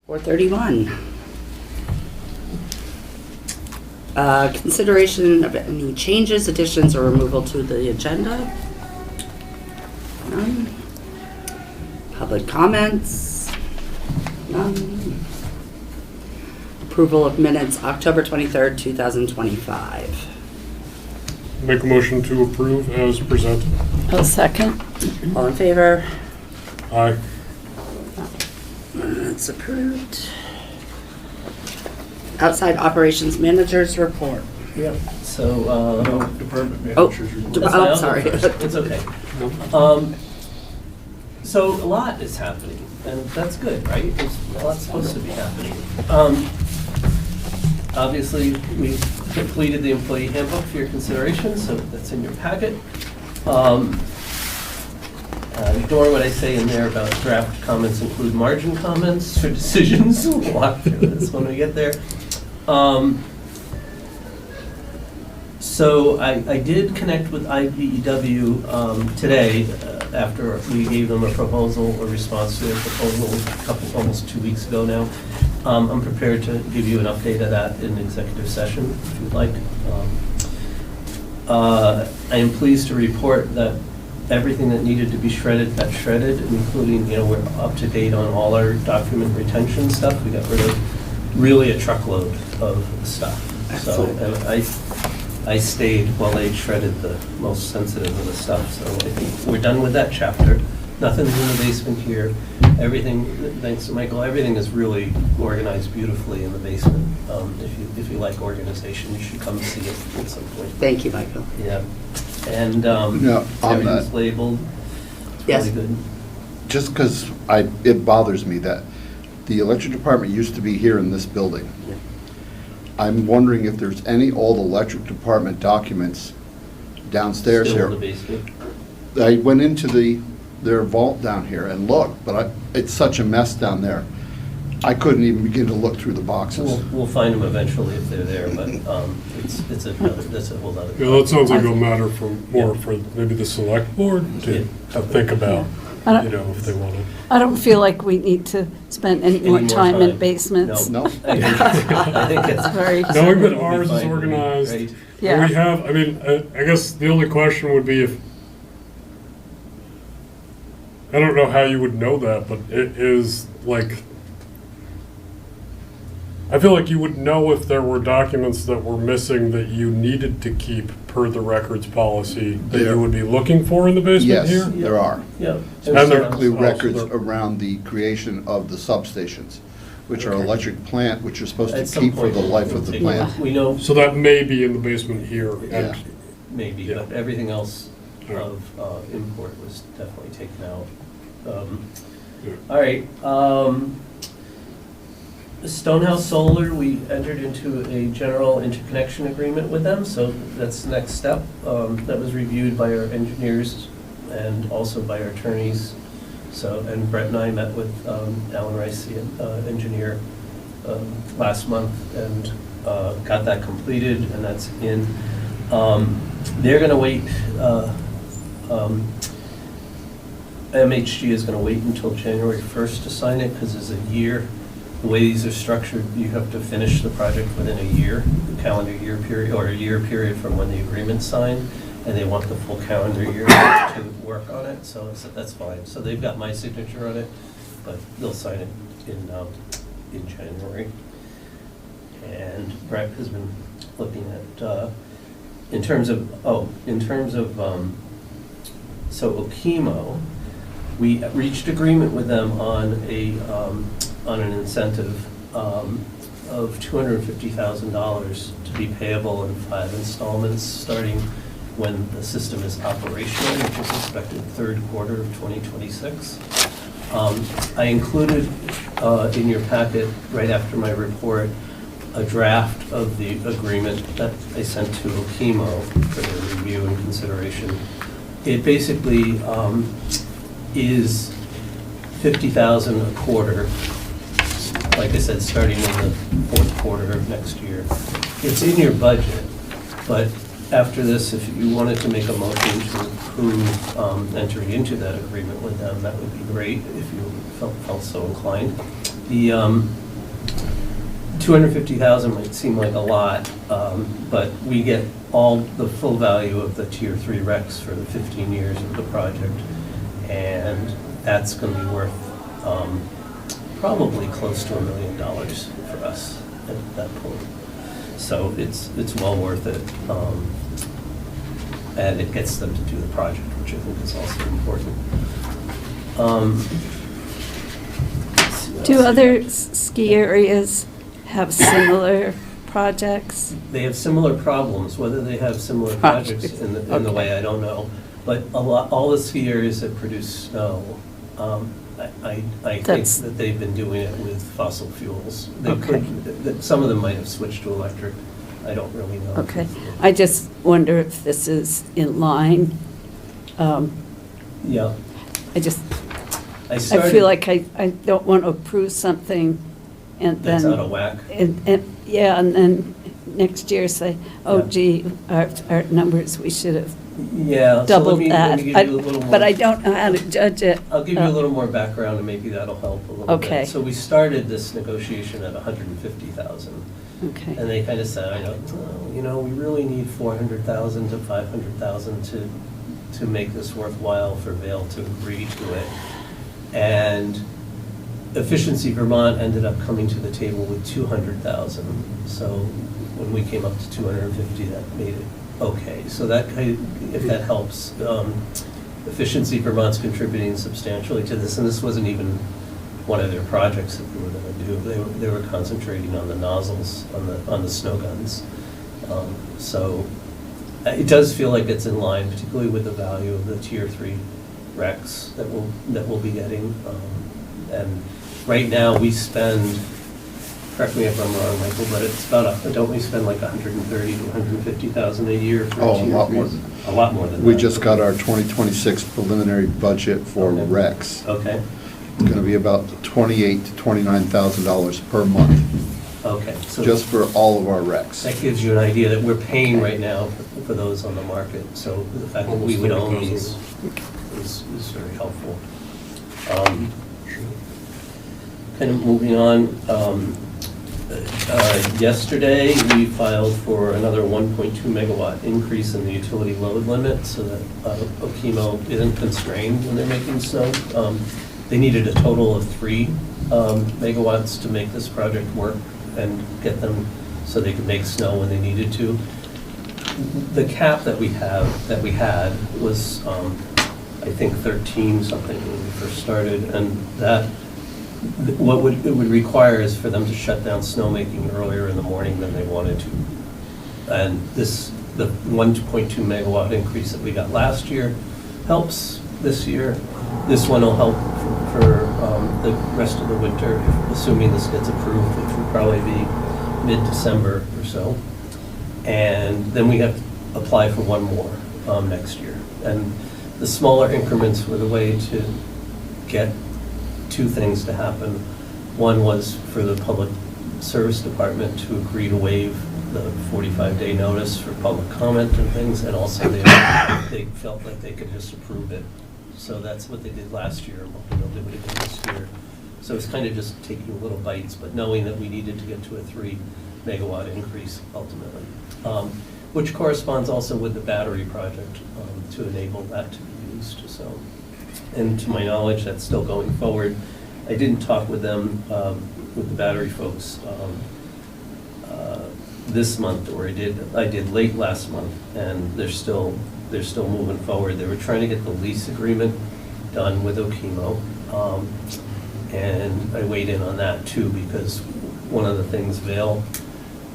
4:31. Consideration of any changes, additions, or removal to the agenda? None. Public comments? None. Approval of minutes, October 23rd, 2025. Make a motion to approve as presented. I'll second. All in favor? Aye. It's approved. Outside Operations Manager's report. Yep. So, Department Oh, managers report. that's fine, I'll go sorry. first. It's okay. So a lot is happening, and that's good, right? There's a lot supposed to be happening. Obviously, we completed the employee handbook for your consideration, so that's in your packet. Ignore what I say in there about draft comments include margin comments for decisions. We'll walk through this when we get there. So I did connect with IBEW today after we gave them a proposal, a response to their proposal almost 2 weeks ago now. I'm prepared to give you an update of that in executive session if you'd like. I am pleased to report that everything that needed to be shredded got shredded, including, we're up to date on all our document retention stuff. We got rid of really a truckload of stuff. Excellent. So, and I stayed while they shredded the most sensitive of the stuff. So I think we're done with that chapter. Nothing's in the basement here. Everything, thanks to Michael, everything is really organized beautifully in the basement. If you like organization, you should come see it at some point. Thank you, Michael. Yeah. And Yeah, on everything's that. labeled. It's Yes. really good. Just because it bothers me that the electric department used to be here in this building. Yeah. I'm wondering if there's any old electric department documents downstairs Still in the here. basement. I went into their vault down here and looked, but it's such a mess down there. I couldn't even begin to look through the boxes. We'll find them eventually if they're there, but that's a whole other. Yeah, that sounds like a matter for maybe the select board to think about, I don't- if they want to. I don't feel like we need to spend any more time in basements. No. I think it's Very, Knowing that We'll be ours is fine, organized, right? and we yeah. have, I guess the only question would be if, I don't know how you would know that, but it is like, I feel like you would know if there were documents that were missing that you needed to keep per the records policy that There- you would be looking for in the basement Yes, here? there are. Yeah. And there- Specifically also records the- around the creation of the substations, which are Okay. electric plant, which you're supposed At to some keep for point, the life we'll of the take- plant. We know, So that may be in the basement here. Yeah. And maybe, Yeah. but everything else Yeah. of import was definitely taken out. Yeah. All right. Stonehouse Solar, we entered into a general interconnection agreement with them, so that's the next step. That was reviewed by our engineers and also by our attorneys. So, and Brett and I met with Alan Rice, the engineer, last month and got that completed, and that's in. They're going to wait. MHG is going to wait until January 1st to sign it because there's a year. The way these are structured, you have to finish the project within a year, calendar year period, or a year period from when the agreement's signed, and they want the full calendar year to work on it, so that's fine. So they've got my signature on it, but they'll sign it in January. And Brett has been looking at, in terms of so Okemo, we reached agreement with them on an incentive of $250,000 to be payable in 5 installments, starting when the system is operational, which is expected third quarter of 2026. I included in your packet, right after my report, a draft of the agreement that I sent to Okemo for their review and consideration. It basically is $50,000 a quarter, like I said, starting in the fourth quarter of next year. It's in your budget, but after this, if you wanted to make a motion to approve entering into that agreement with them, that would be great if you felt so inclined. The 250,000 might seem like a lot, but we get all the full value of the Tier 3 recs for the 15 years of the project, and that's going to be worth probably close to $1 million for us at that point. So it's well worth it, and it gets them to do the project, which I think is also important. Let's see what Do else we other got. ski areas have similar projects? They have similar problems. Whether they have similar Projects. projects in the way, I don't know. But all the ski areas that produce snow, I think That's- that they've been doing it with fossil fuels. They Okay. some of them might have switched to electric. I don't really know. Okay, I just wonder if this is in line. Yeah. I just, I I started. feel like I don't want to approve something and then. That's out of whack. Yeah, and then next year say, oh Yeah. gee, our numbers, we should have Yeah. so doubled let me that. give you a little more. But I don't know how to judge it. I'll give you a little more background, and maybe that'll help a little bit. Okay. So we started this negotiation at 150,000. Okay, And they kind of said, I don't know, you know, we really need 400,000 to 500,000 to make this worthwhile for Vail to agree to it. And Efficiency Vermont ended up coming to the table with 200,000. So when we came up to 250, that made it okay. So that if that helps, Efficiency Vermont's contributing substantially to this, and this wasn't even one of their projects that we were going to do. They were concentrating on the nozzles, on the snow guns. So it does feel like it's in line, particularly with the value of the Tier 3 recs that we'll be getting. And right now, we spend, correct me if I'm wrong, Michael, but it's about, don't we spend like 130 to 150,000 a year for Oh, a Tier lot 3s? more than A lot more than that. We just got our 2026 preliminary budget for Okay. recs. Okay, It's going to be about $28,000 to $29,000 per month, okay. So just for all of our recs. that gives you an idea that we're paying right now for those on the market. So the fact that we would own these is very helpful. Kind of moving on, yesterday, we filed for another 1.2 megawatt increase in the utility load limit so that Okemo isn't constrained when they're making snow. They needed a total of 3 megawatts to make this project work and get them so they could make snow when they needed to. The cap that we had was, I think, 13 something when we first started, and that what it would require is for them to shut down snowmaking earlier in the morning than they wanted to. And the 1.2 megawatt increase that we got last year helps this year. This one will help for the rest of the winter, assuming this gets approved, which will probably be mid-December or so. And then we have to apply for one more next year. And the smaller increments were the way to get 2 things to happen. One was for the Public Service Department to agree to waive the 45-day notice for public comment and things, and also they felt like they could just approve it. So that's what they did last year, and they'll do it again this year. So it's kind of just taking little bites, but knowing that we needed to get to a 3 megawatt increase ultimately, which corresponds also with the battery project to enable that to be used. So, and to my knowledge, that's still going forward. I didn't talk with them, with the battery folks, this month, or I did late last month, and they're still moving forward. They were trying to get the lease agreement done with Okemo, and I weighed in on that too, because one of the things Vail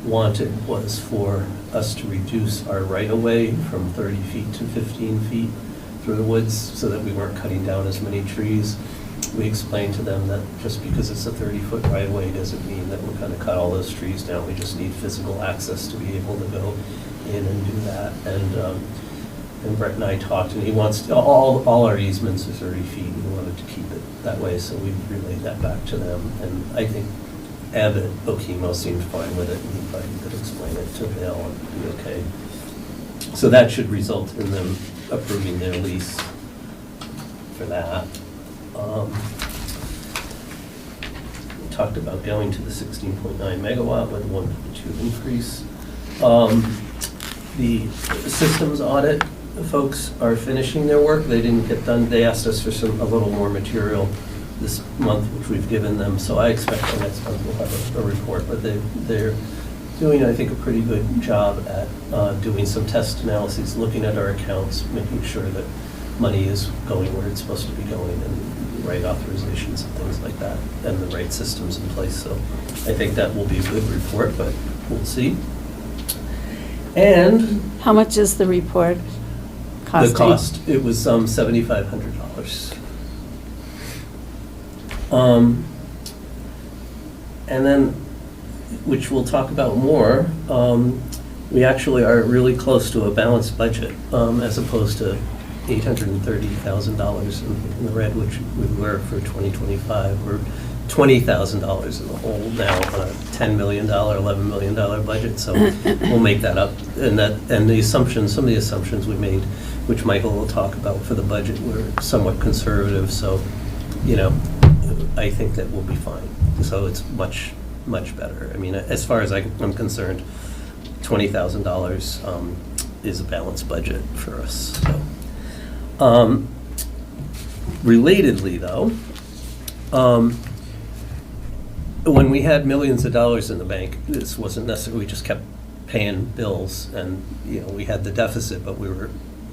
wanted was for us to reduce our right-of-way from 30 feet to 15 feet through the woods, so that we weren't cutting down as many trees. We explained to them that just because it's a 30-foot right-of-way doesn't mean that we're going to cut all those trees down. We just need physical access to be able to go in and do that. And Brett and I talked, and he wants all our easements are 30 feet, and he wanted to keep it that way, so we relayed that back to them. And I think Eb at Okemo seemed fine with it, and he thought he could explain it to Vail and be okay. So that should result in them approving their lease for that. talked about going to the 16.9 megawatt with a 1.2 increase. The systems audit folks are finishing their work. They didn't get done. They asked us for a little more material this month, which we've given them. So I expect by next month we'll have a report. But they're doing, I think, a pretty good job at doing some test analyses, looking at our accounts, making sure that money is going where it's supposed to be going, and the right authorizations and things like that, and the right systems in place. So I think that will be a good report, but we'll see. And How much is the report costing? the cost, it was $7,500. And then, which we'll talk about more, we actually are really close to a balanced budget, as opposed to $830,000 in the red, which we were for 2025. We're $20,000 in the hole now on a $10 million, $11 million budget, so we'll make that up. And the assumptions, some of the assumptions we made, which Michael will talk about for the budget, were somewhat conservative, so, you know, I think that we'll be fine. So it's much, much better. I mean, as far as I'm concerned, $20,000 is a balanced budget for us, so. Relatedly, though, when we had millions of dollars in the bank, this wasn't necessarily, we just kept paying bills, and, you know, we had the deficit, but we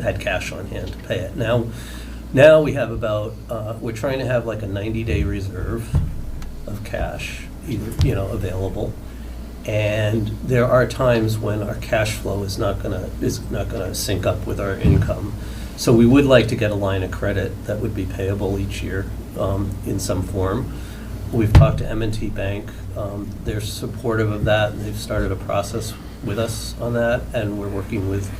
had cash on hand to pay it. Now we have about, we're trying to have like a 90-day reserve of cash, either, you know, available. And there are times when our cash flow is not gonna sync up with our income. So we would like to get a line of credit that would be payable each year in some form. We've talked to M&T Bank. They're supportive of that, and they've started a process with us on that, and we're working with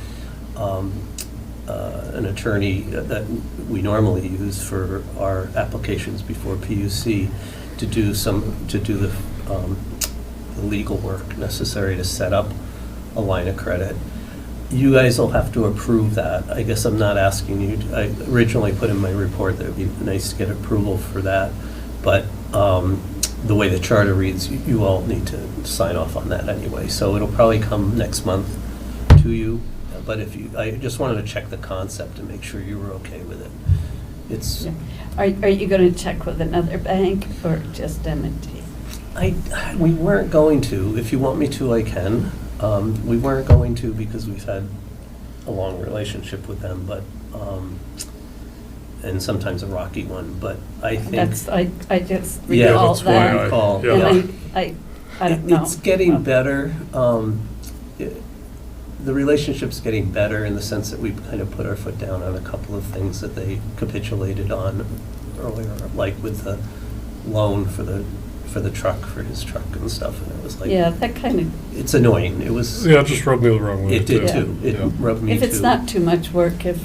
an attorney that we normally use for our applications before PUC to do the legal work necessary to set up a line of credit. You guys will have to approve that. I guess I'm not asking you I originally put in my report that it would be nice to get approval for that, but the way the charter reads, you all need to sign off on that anyway. So it'll probably come next month to you, but I just wanted to check the concept and make sure you were okay with it. It's. Yeah. Are you going to check with another bank or just M&T? We weren't going to. If you want me to, I can. We weren't going to because we've had a long relationship with them, but, and sometimes a rocky one, but I think. I just Yeah, recall that's why that. recall. yeah. And I don't know. It's getting Well, better. The relationship's getting better in the sense that we've kind of put our foot down on a couple of things that they capitulated on earlier, like with the loan for the truck, for his truck and stuff, and it was like. Yeah, that kind of, It's annoying. It was. Yeah, it just rubbed me the wrong way. It did Yeah. too. It Yeah. rubbed me too. if it's not too much work, if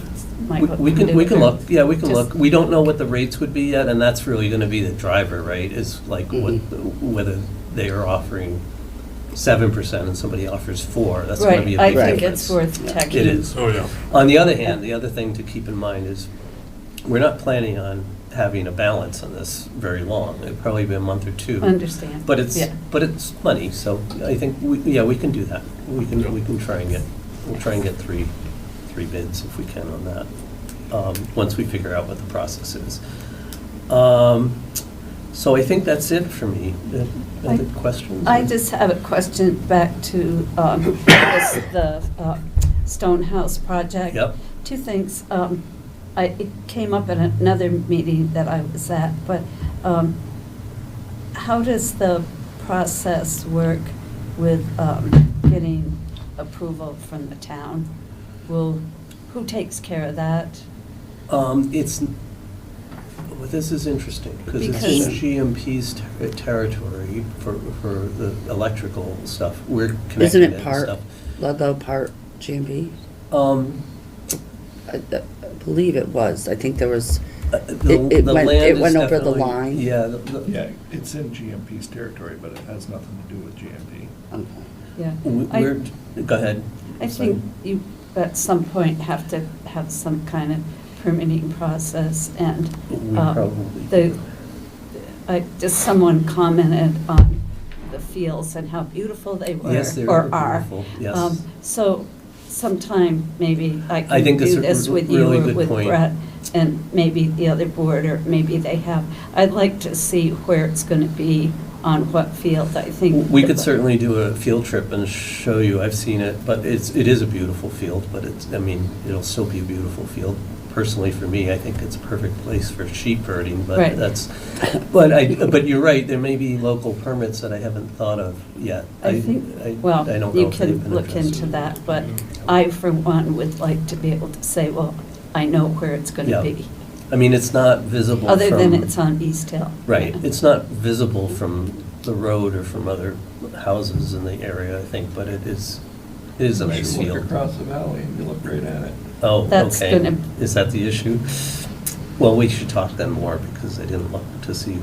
Michael We can can, do we it, can or look, yeah, we can just- look. We don't know what the rates would be yet, and that's really gonna be the driver, right? Is like whether they are offering 7% and somebody offers 4%, that's gonna be Right, a big I think difference. it's worth checking. It is. Oh, yeah. On the other hand, the other thing to keep in mind is, we're not planning on having a balance on this very long. It'll probably be a month or two. Understand. But it's, Yeah. money, so I think, we can do that. We can try and we'll try and get three bids if we can on that, once we figure out what the process is. So I think that's it for me. Other questions? I just have a question back to the Stonehouse project. Yep. Two things. It came up at another meeting that I was at, but how does the process work with getting approval from the town? Who takes care of that? Well, this is interesting, because it's Because- in GMP's territory for the electrical stuff. We're Isn't connecting it it and part stuff. Ludlow, part GMP? Um, I believe it was. I think there was, the it the went- land it is went over the definitely- line. Yeah, Yeah, it's in GMP's territory, but it has nothing to do with GMP. okay. Yeah. we're, go ahead. I think you, at some point, have to have some kind of permitting process, and We um, probably. the, just someone commented on the fields and how beautiful they were. Yes, they or were are. beautiful, yes. So sometime maybe I I think can it's do a this with you really or good with point. Brett and maybe the other board, or maybe they have. I'd like to see where it's going to be, on what field, I think. We could certainly do a field trip and show you, I've seen it, but it is a beautiful field, but I mean, it'll still be a beautiful field. Personally, for me, I think it's a perfect place for sheep herding, but Right. but you're right, there may be local permits that I haven't thought of yet. I think, well, I don't know you if they've can been look addressed. into that, but I, for one, would like to be able to say, well, I know where it's going Yeah. to be. I mean, it's not visible Other than from- it's on East Hill. Right, it's not visible from the road or from other houses in the area, I think, but it is a nice You should field. look across the valley and you look right at it. Oh, That's okay. gonna- Is that the issue? Well, we should talk then more, because I didn't look to see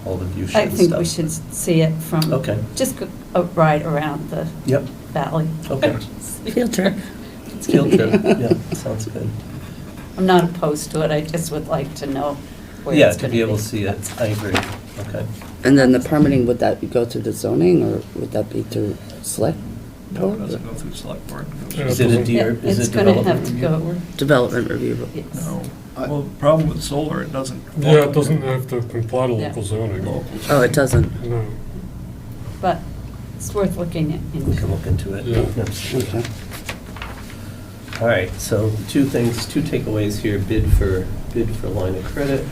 all the view shed I stuff. think we should see it from. Okay. Just a ride around the Yep, valley. okay. Field trip. Field trip, yeah, sounds good. I'm not opposed to it, I just would like to know where Yeah, it's to going be able to see it, I agree, okay. And then the permitting, would that go through the zoning, or would that be through select No, it board? doesn't go through select board. It goes Yeah, through- Is it a doesn't- deer, is It's it going to development have to review go. board? Development review. Yes. No. I- Well, the problem with solar, it doesn't. Yeah, it doesn't have to comply to local Yeah. zoning. Oh, it doesn't? No. But it's worth looking We into. can look into it. Yeah. Yes. Okay. All right, so two takeaways here, bid for line of credit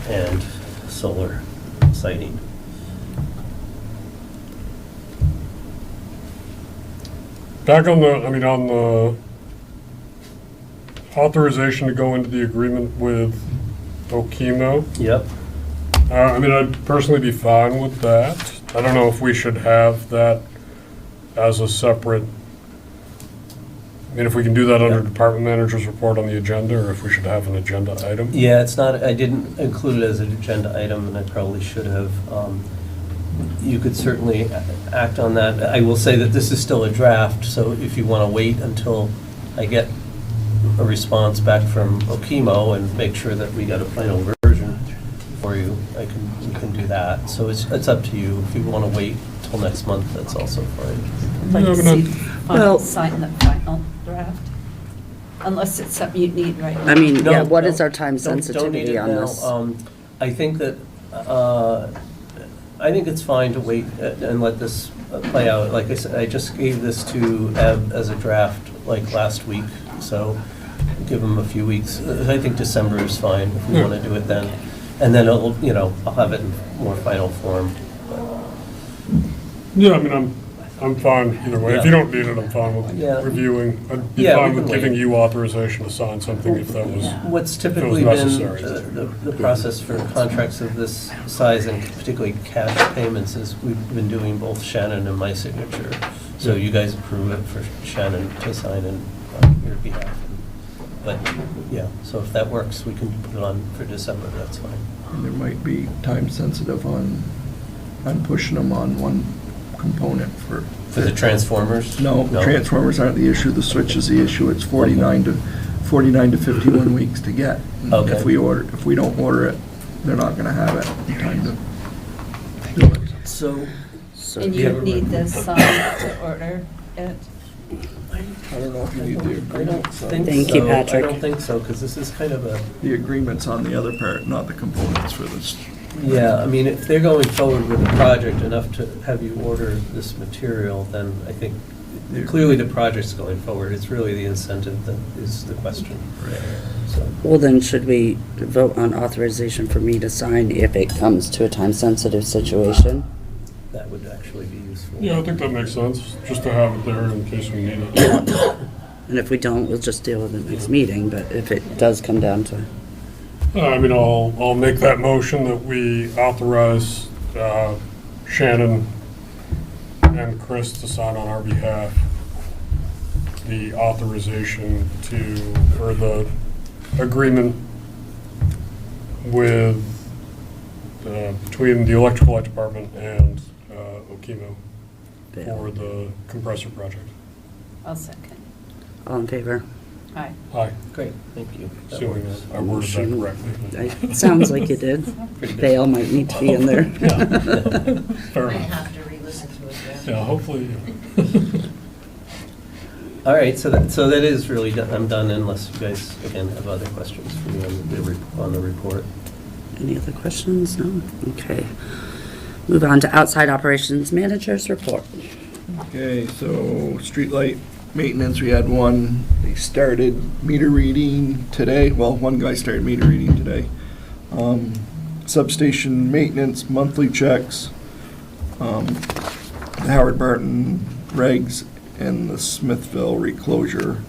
and solar siting. Back on the authorization to go into the agreement with Okemo. Yep. I'd personally be fine with that. I don't know if we should have that as a separate, if we can do that under Yeah. department manager's report on the agenda, or if we should have an agenda item. Yeah, it's not, I didn't include it as an agenda item, and I probably should have. You could certainly act on that. I will say that this is still a draft, so if you want to wait until I get a response back from Okemo and make sure that we got a final version for you, we can do that. So it's up to you. If you want to wait till next month, that's also fine. I'd like to Yeah, see Well- sign the final draft, unless it's something you need right now. I mean, No, yeah, what is no, our time don't need sensitivity it on now. this? I think that, I think it's fine to wait and let this play out. Like I said, I just gave this to Eb as a draft like last week, so give him a few weeks. I think December is fine if we Yeah. want to do it then. And then it'll, I'll have it in more final form. Yeah, I'm fine either way. If you Yeah. don't need it, I'm fine with Yeah. reviewing. I'd be Yeah, we fine can with giving wait. you authorization to sign something if that was. What's typically been necessary. the process for contracts of this size, and particularly cash payments, is we've been doing both Shannon and my signature. So you guys approve it for Shannon to sign on your behalf. But, yeah, so if that works, we can put it on for December, that's fine. And there might be time sensitive on pushing them on one component for. For the transformers? No, transformers aren't the issue, the switch is the issue. It's 49 to 51 weeks to get. And Okay. If we don't order it, they're not gonna have it in time to do it. So, So, And Yeah. you need this signed to order it? I don't know if you need the I agreement. don't so- think so. Thank you, Patrick. I don't think so, because this is kind of a, The agreement's on the other part, not the components for this. yeah, if they're going forward with the project enough to have you order this material, then I think clearly the project's going forward. It's really the incentive that is the question. So, well, then should we vote on authorization for me to sign if it comes to a time-sensitive situation? that would actually be useful. Yeah, I think that makes sense, just to have it there in case we need it. And if we don't, we'll just deal with it next meeting, but if it does come down to, I'll make that motion that we authorize Shannon and Chris to sign on our behalf the authorization or the agreement with, between the electrical light department and Okemo for the compressor project. I'll second. all in favor? Hi. Aye, Great, thank you. That assuming works. I worded that correctly. It sounds like you did. Bail might need to be in there. Yeah. Fair Might enough. have to re-listen to it, yeah. Yeah, hopefully. All right, so that is really, I'm done unless you guys, again, have other questions for me on the report. Any other questions? No? Okay. Move on to outside operations manager's report. Okay, so streetlight maintenance, we had one, they started meter reading today, well, one guy started meter reading today. Substation maintenance, monthly checks, the Howard Barton regs and the Smithville reclosure.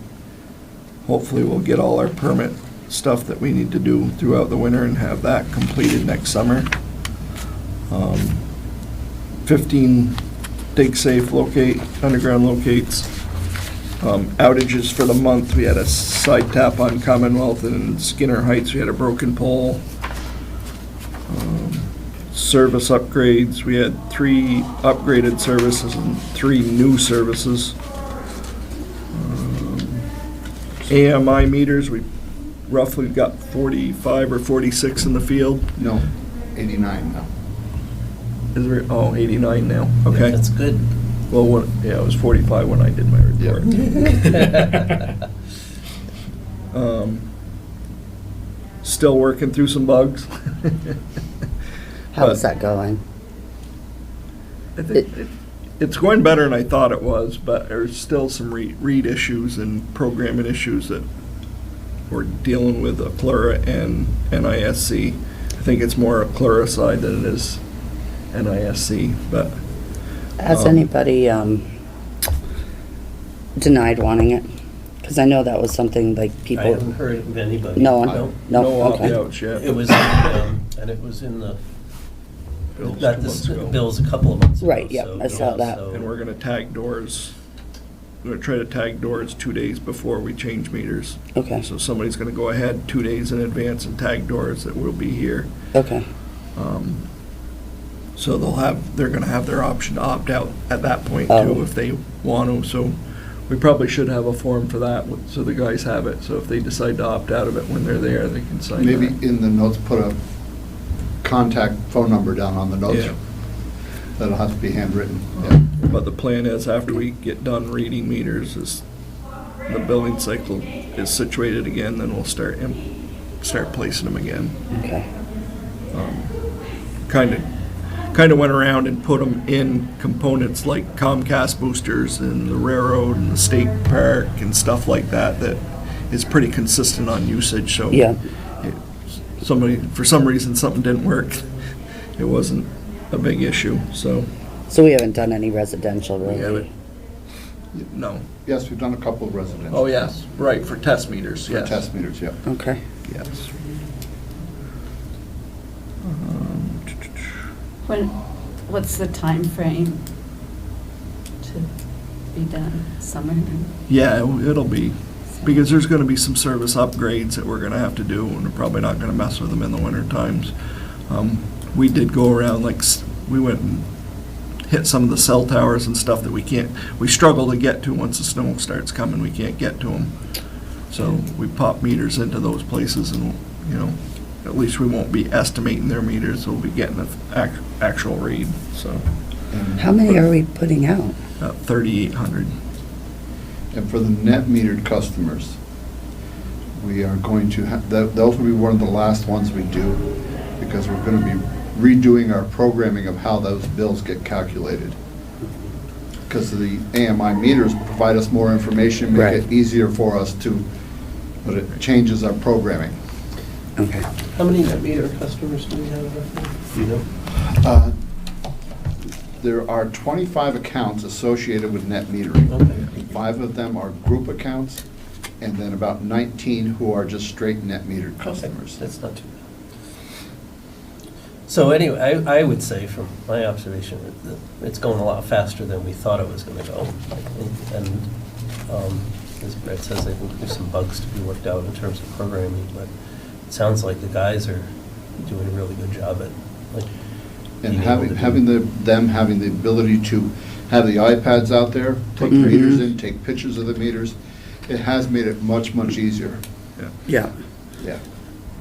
Hopefully we'll get all our permit stuff that we need to do throughout the winter and have that completed next summer. 15 dig safe locate, underground locates. Outages for the month, we had a side tap on Commonwealth and Skinner Heights, we had a broken pole. Service upgrades, we had 3 upgraded services and 3 new services. AMI meters, we roughly got 45 or 46 in the field. No, 89 now. Is there, oh, 89 now, Yeah, okay. That's good. Well, yeah, it was 45 when I did my report. Still working through some bugs. How's that going? I think it's going better than I thought it was, but there's still some read issues and programming issues that we're dealing with Plura and NISC. I think it's more a Plura side than it is NISC, but Has anybody denied wanting it? Because I know that was something like I people. haven't heard of anybody. No one? No. No, okay. opt-outs yet. It was, and it was in the, Bills not 2 this, months ago. bills a couple of months ago. Right, yeah, so, I saw that. so- And we're gonna tag doors. We're gonna try to tag doors 2 days before we change meters. Okay, So somebody's gonna go ahead 2 days in advance and tag doors that will be here. okay, So they're gonna have their option to opt out at that point Oh. too, if they want to. So we probably should have a form for that, so the guys have it. So if they decide to opt out of it when they're there, they can sign Maybe that. in the notes, put a contact phone number down on the notes. Yeah. That'll have to be handwritten, yeah. But the plan is, after we get done reading meters, is the billing cycle is situated again, then we'll start placing them again. okay. Kind of went around and put them in components like Comcast boosters and the railroad and the state park and stuff like that, that is pretty consistent on usage, so. Yeah. For some reason, something didn't work. It wasn't a big issue, so, So we haven't done any residential we really? haven't. No. Yes, we've done a couple of residential. Oh, yes, right, for test meters, For yes. test meters, yeah. Okay. Yes. What's the time frame to be done? Summer? Yeah, it'll be, because there's gonna be some service upgrades that we're gonna have to do, and we're probably not gonna mess with them in the winter times. We did go around, we went and hit some of the cell towers and stuff that we struggle to get to once the snow starts coming, we can't get to them. So we pop meters into those places and, at least we won't be estimating their meters, we'll be getting an actual read, so. And- How many are we putting out? About 3,800. And for the net metered customers, we are going to, those will be one of the last ones we do, because we're going to be redoing our programming of how those bills get calculated. Because the AMI meters provide us more information, make it Right. easier for us to, but it changes our programming. Okay. How many net meter customers do we have roughly? Do you know? There are 25 accounts associated with net metering. Okay. 5 of them are group accounts, and then about 19 who are just straight net metered Okay, customers. that's not too bad. So anyway, I would say from my observation, that it's going a lot faster than we thought it was going to go. And as Brett says, I think there's some bugs to be worked out in terms of programming, but it sounds like the guys are doing a really good job at, like, And being able to having do- them having the ability to have the iPads out there, take Mhm. meters in, take pictures of the meters, it has made it much, much easier. Yeah. Yeah.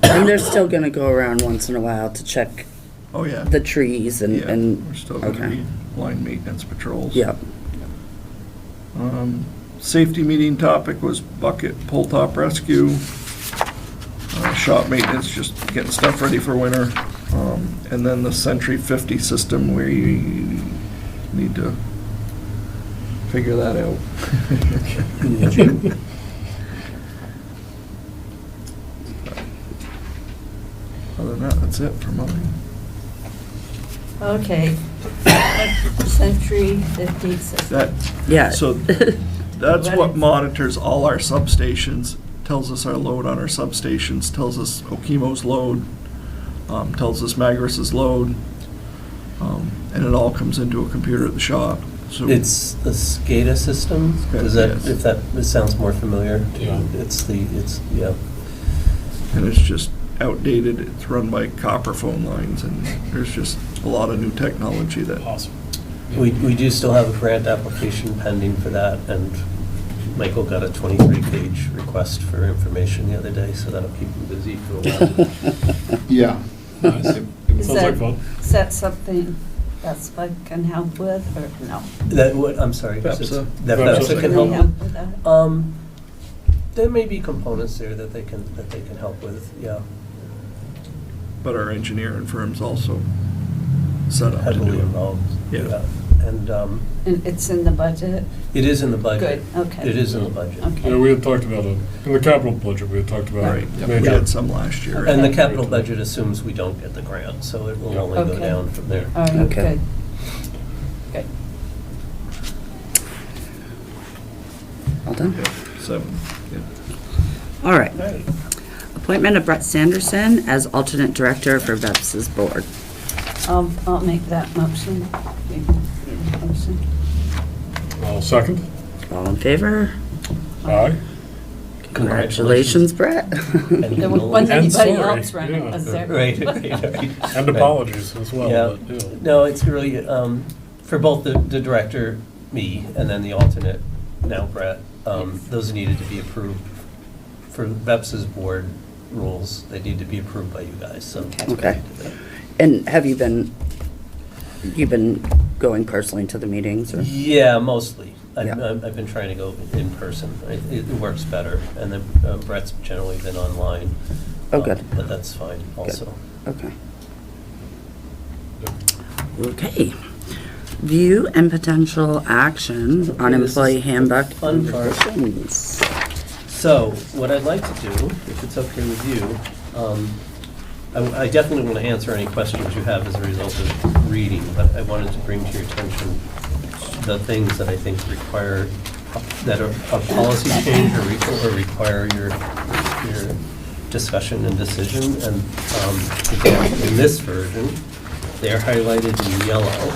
And they're still gonna go around once in a while to check Oh, yeah. the trees Yeah, and, we're still gonna okay. be line maintenance patrols. yeah. Safety meeting topic was bucket pull top rescue. Shop maintenance, just getting stuff ready for winter. And then the Century 50 system, we need to figure that out. Other than that, that's it for mine. Okay. Century 50 system. That, Yeah. so that's what monitors all our substations, tells us our load on our substations, tells us Okemos' load, tells us Magris's load, and it all comes into a computer at the shop. So It's the SCADA system, does Yes. that, if that, it sounds more familiar? Yeah. Yeah. And it's just outdated, it's run by copper phone lines, and there's just a lot of new technology that, Awesome. We do still have a grant application pending for that, and Michael got a 23-page request for information the other day, so that'll keep him busy for a while. Yeah. Nice. Is Sounds like fun. Is that something that Spud can help with, or no? That, what, I'm sorry. Pepsa. That Pepsa. Pepsa can Can help they with? with that? There may be components there that they can help with, yeah. but our engineering firm's also set up to Heavily do it. involved. Yeah. And And it's in the budget? it is in the budget. Good, okay. It is in the budget. Okay. Yeah, we had talked about it, in the capital budget, we had talked about. Right, Yep. we major- had some last year. And the capital budget assumes we don't get the grant, so it will Yeah. only go Okay. down from there. All right, Okay. good. Good. All done? Yeah, 7, yeah. All right. Right. Appointment of Brett Sanderson as alternate director for VEPS's board. I'll make that motion. Motion. I'll second. All in favor? Aye. Congratulations, Brett. And There wasn't And anybody sorry, else running, yeah. was there? Right, right, right. And apologies as well. Yeah. but, you know. No, it's really, for both the director, me, and then the alternate, now Brett, those needed to be approved. For VEPS's board rules, they need to be approved by you guys, so. that's what Okay. we did. And have you've been going personally to the meetings, or? Yeah, mostly. Yeah. I've been trying to go in person. It works better, and then Brett's generally been online. Oh, good. But that's fine also. Okay. Okay. View and potential action on Okay, this is employee handbook. the fun part. revisions. So, what I'd like to do, if it's okay with you, I definitely want to answer any questions you have as a result of reading, but I wanted to bring to your attention the things that I think require, that are a policy change or require your discussion and decision. And again, in this version, they're highlighted in yellow.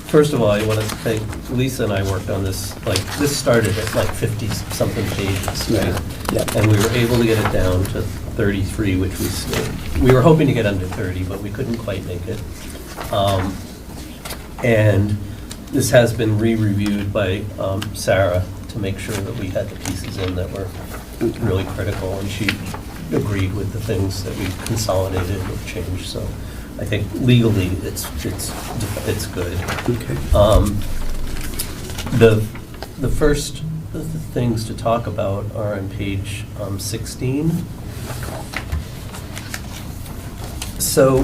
First of all, I want to thank Lisa and I worked on this, this started at 50-something pages, right? Yeah. And we were able to get it down to 33, which we were hoping to get under 30, but we couldn't quite make it. And this has been re-reviewed by Sarah to make sure that we had the pieces in that were really critical, and she agreed with the things that we consolidated or changed, so I think legally, it's good. Okay. The first things to talk about are on page 16. So,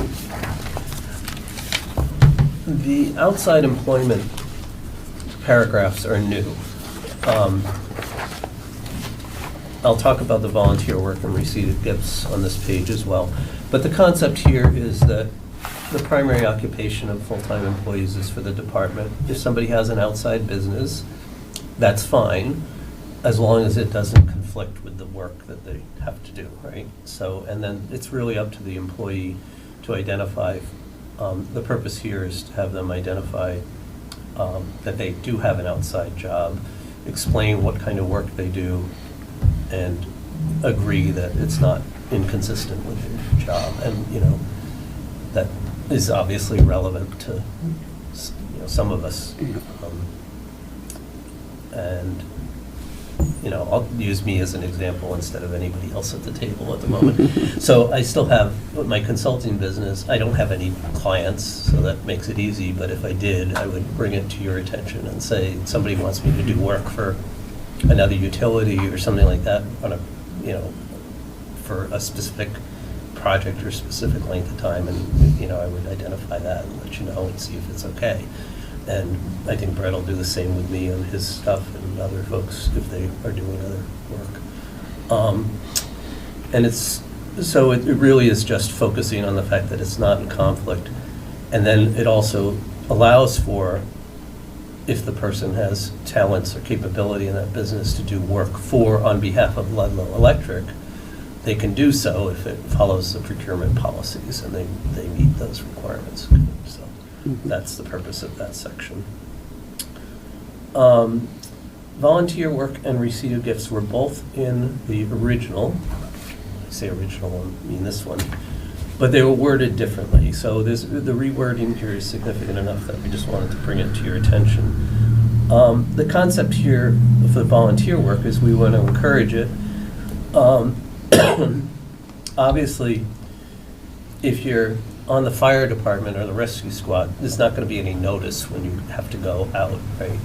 the outside employment paragraphs are new. I'll talk about the volunteer work and receipt of gifts on this page as well. But the concept here is that the primary occupation of full-time employees is for the department. If somebody has an outside business, that's fine, as long as it doesn't conflict with the work that they have to do, right? So, and then it's really up to the employee to identify. The purpose here is to have them identify that they do have an outside job, explain what kind of work they do, and agree that it's not inconsistent with your job. And, that is obviously relevant to, some of us. And, you know, I'll use me as an example instead of anybody else at the table at the moment. So I still have my consulting business. I don't have any clients, so that makes it easy. But if I did, I would bring it to your attention and say, somebody wants me to do work for another utility or something like that on a, you know, for a specific project or specific length of time. And, you know, I would identify that and let you know and see if it's okay. And I think Brett will do the same with me on his stuff and other folks if they are doing other work. And it's, so it really is just focusing on the fact that it's not in conflict. And then it also allows for, if the person has talents or capability in that business to do work for, on behalf of Ludlow Electric, they can do so if it follows the procurement policies and they meet those requirements. So that's the purpose of that section. Volunteer work and receipt of gifts were both in the original. I say original, I mean this one, but they were worded differently. So the rewording here is significant enough that we just wanted to bring it to your attention. The concept here for volunteer work is we want to encourage it. Obviously, if you're on the fire department or the rescue squad, there's not going to be any notice when you have to go out, right?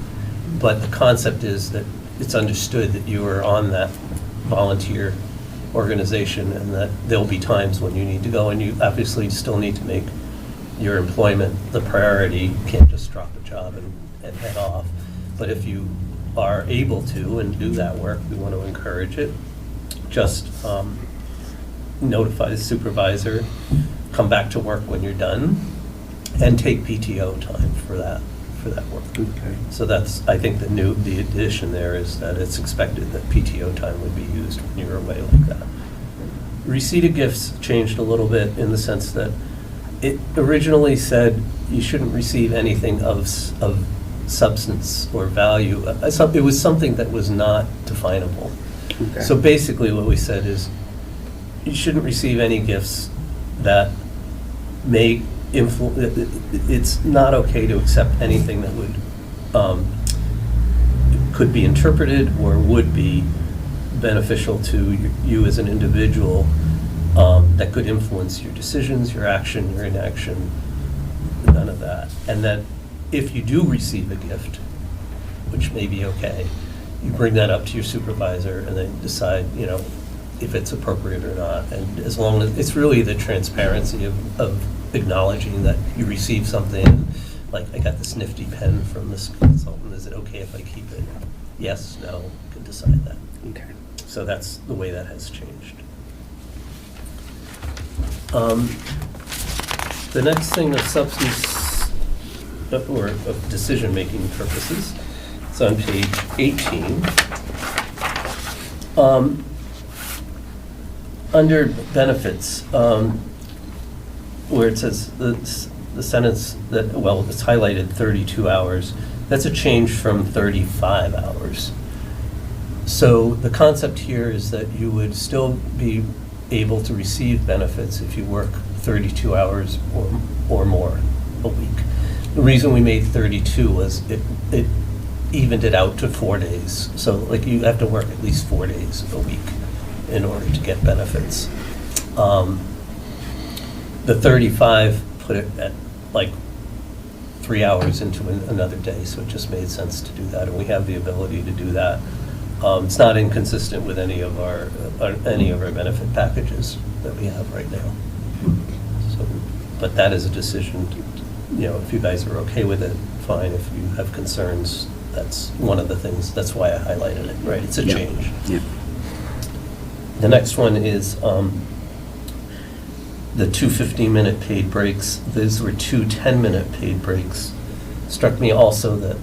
But the concept is that it's understood that you are on that volunteer organization and that there'll be times when you need to go, and you obviously still need to make your employment the priority. You can't just drop a job and head off. But if you are able to and do that work, we want to encourage it. Just notify the supervisor, come back to work when you're done, and take PTO time for that work. Okay. So that's, I think the addition there is that it's expected that PTO time would be used when you're away like that. Receipt of gifts changed a little bit in the sense that it originally said you shouldn't receive anything of substance or value. It was something that was not definable. Okay. So basically what we said is you shouldn't receive any gifts that may it's not okay to accept anything that would could be interpreted or would be beneficial to you as an individual, that could influence your decisions, your action, your inaction, none of that. And that if you do receive a gift, which may be okay, you bring that up to your supervisor and then decide, you know, if it's appropriate or not. And as long as, it's really the transparency of acknowledging that you received something, like I got this nifty pen from this consultant, is it okay if I keep it? Yes, no, you can decide that. Okay. So that's the way that has changed. The next thing of substance or of decision-making purposes, it's on page 18. Under benefits, where it says the sentence that, well, it's highlighted 32 hours, that's a change from 35 hours. So the concept here is that you would still be able to receive benefits if you work 32 hours or more a week. The reason we made 32 was it evened it out to 4 days. So like you have to work at least 4 days a week in order to get benefits. The 35 put it at like 3 hours into another day, so it just made sense to do that, and we have the ability to do that. It's not inconsistent with any of our benefit packages that we have right now. So, but that is a decision. You know, if you guys are okay with it, fine. If you have concerns, that's one of the things. That's why I highlighted it. Right, it's a change. Yeah. The next one is the 2 15-minute paid breaks. Those were 2 10-minute paid breaks. Struck me also that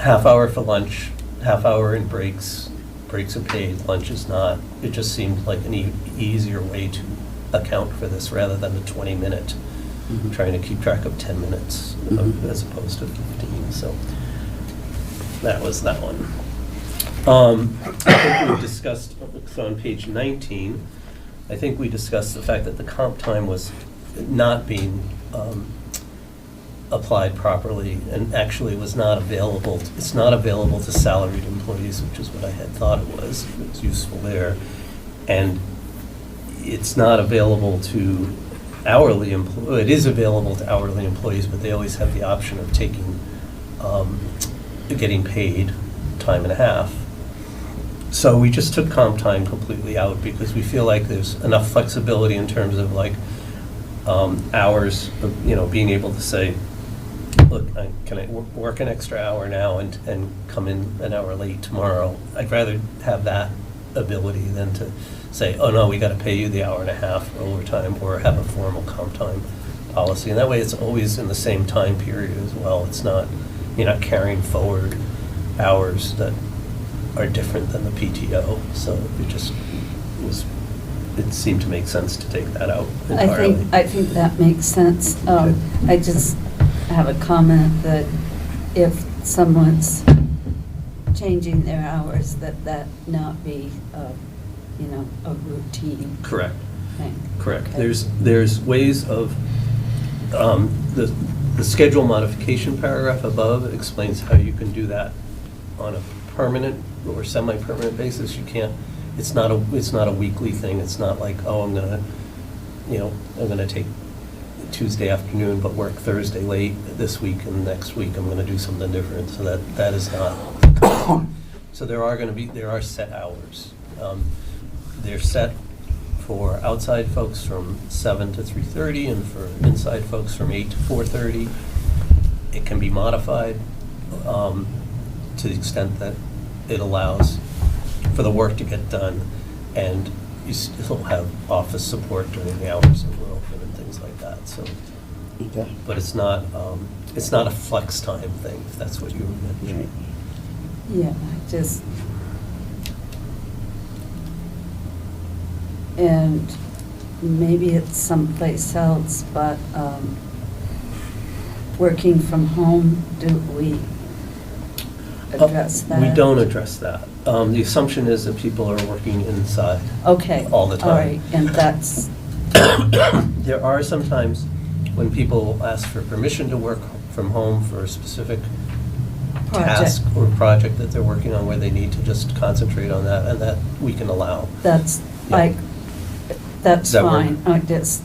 half hour for lunch, half hour in breaks. Breaks are paid, lunch is not. It just seemed like an easier way to account for this rather than the 20-minute, trying to keep track of 10 minutes as opposed to 15. So that was that one. I think we discussed, so on page 19, I think we discussed the fact that the comp time was not being applied properly and actually was not available, it's not available to salaried employees, which is what I had thought it was. It's useful there. And it's not available to hourly employees. It is available to hourly employees, but they always have the option of taking, getting paid time and a half. So we just took comp time completely out because we feel like there's enough flexibility in terms of like hours, of, being able to say, look, can I work an extra hour now and come in an hour late tomorrow? I'd rather have that ability than to say, oh no, we got to pay you the hour and a half for overtime, or have a formal comp time policy. And that way it's always in the same time period as well. It's not, you're not carrying forward hours that are different than the PTO. So it seemed to make sense to take that out entirely. I think that makes sense. I just have a comment that if someone's changing their hours, that not be, a routine Correct. thing. Correct. Okay. There's ways of, the schedule modification paragraph above explains how you can do that on a permanent or semi-permanent basis. You can't, it's not a weekly thing. It's not like, oh, I'm gonna take Tuesday afternoon but work Thursday late this week, and next week I'm gonna do something different. So that is not. So there are set hours. They're set for outside folks from 7 to 3:30, and for inside folks from 8 to 4:30. It can be modified to the extent that it allows for the work to get done, and you still have office support during the hours that we're open and things like that. So, Okay. but it's not a flex time thing, if that's what you were mentioning. Yeah, and maybe it's someplace else, but working from home, do we address that? We don't address that. The assumption is that people are working inside. Okay. all the time. All right, and that's, There are some times when people ask for permission to work from home for a specific task project, or project that they're working on, where they need to just concentrate on that, and that we can allow. that's Yeah. like, that's Does that work? fine. I just,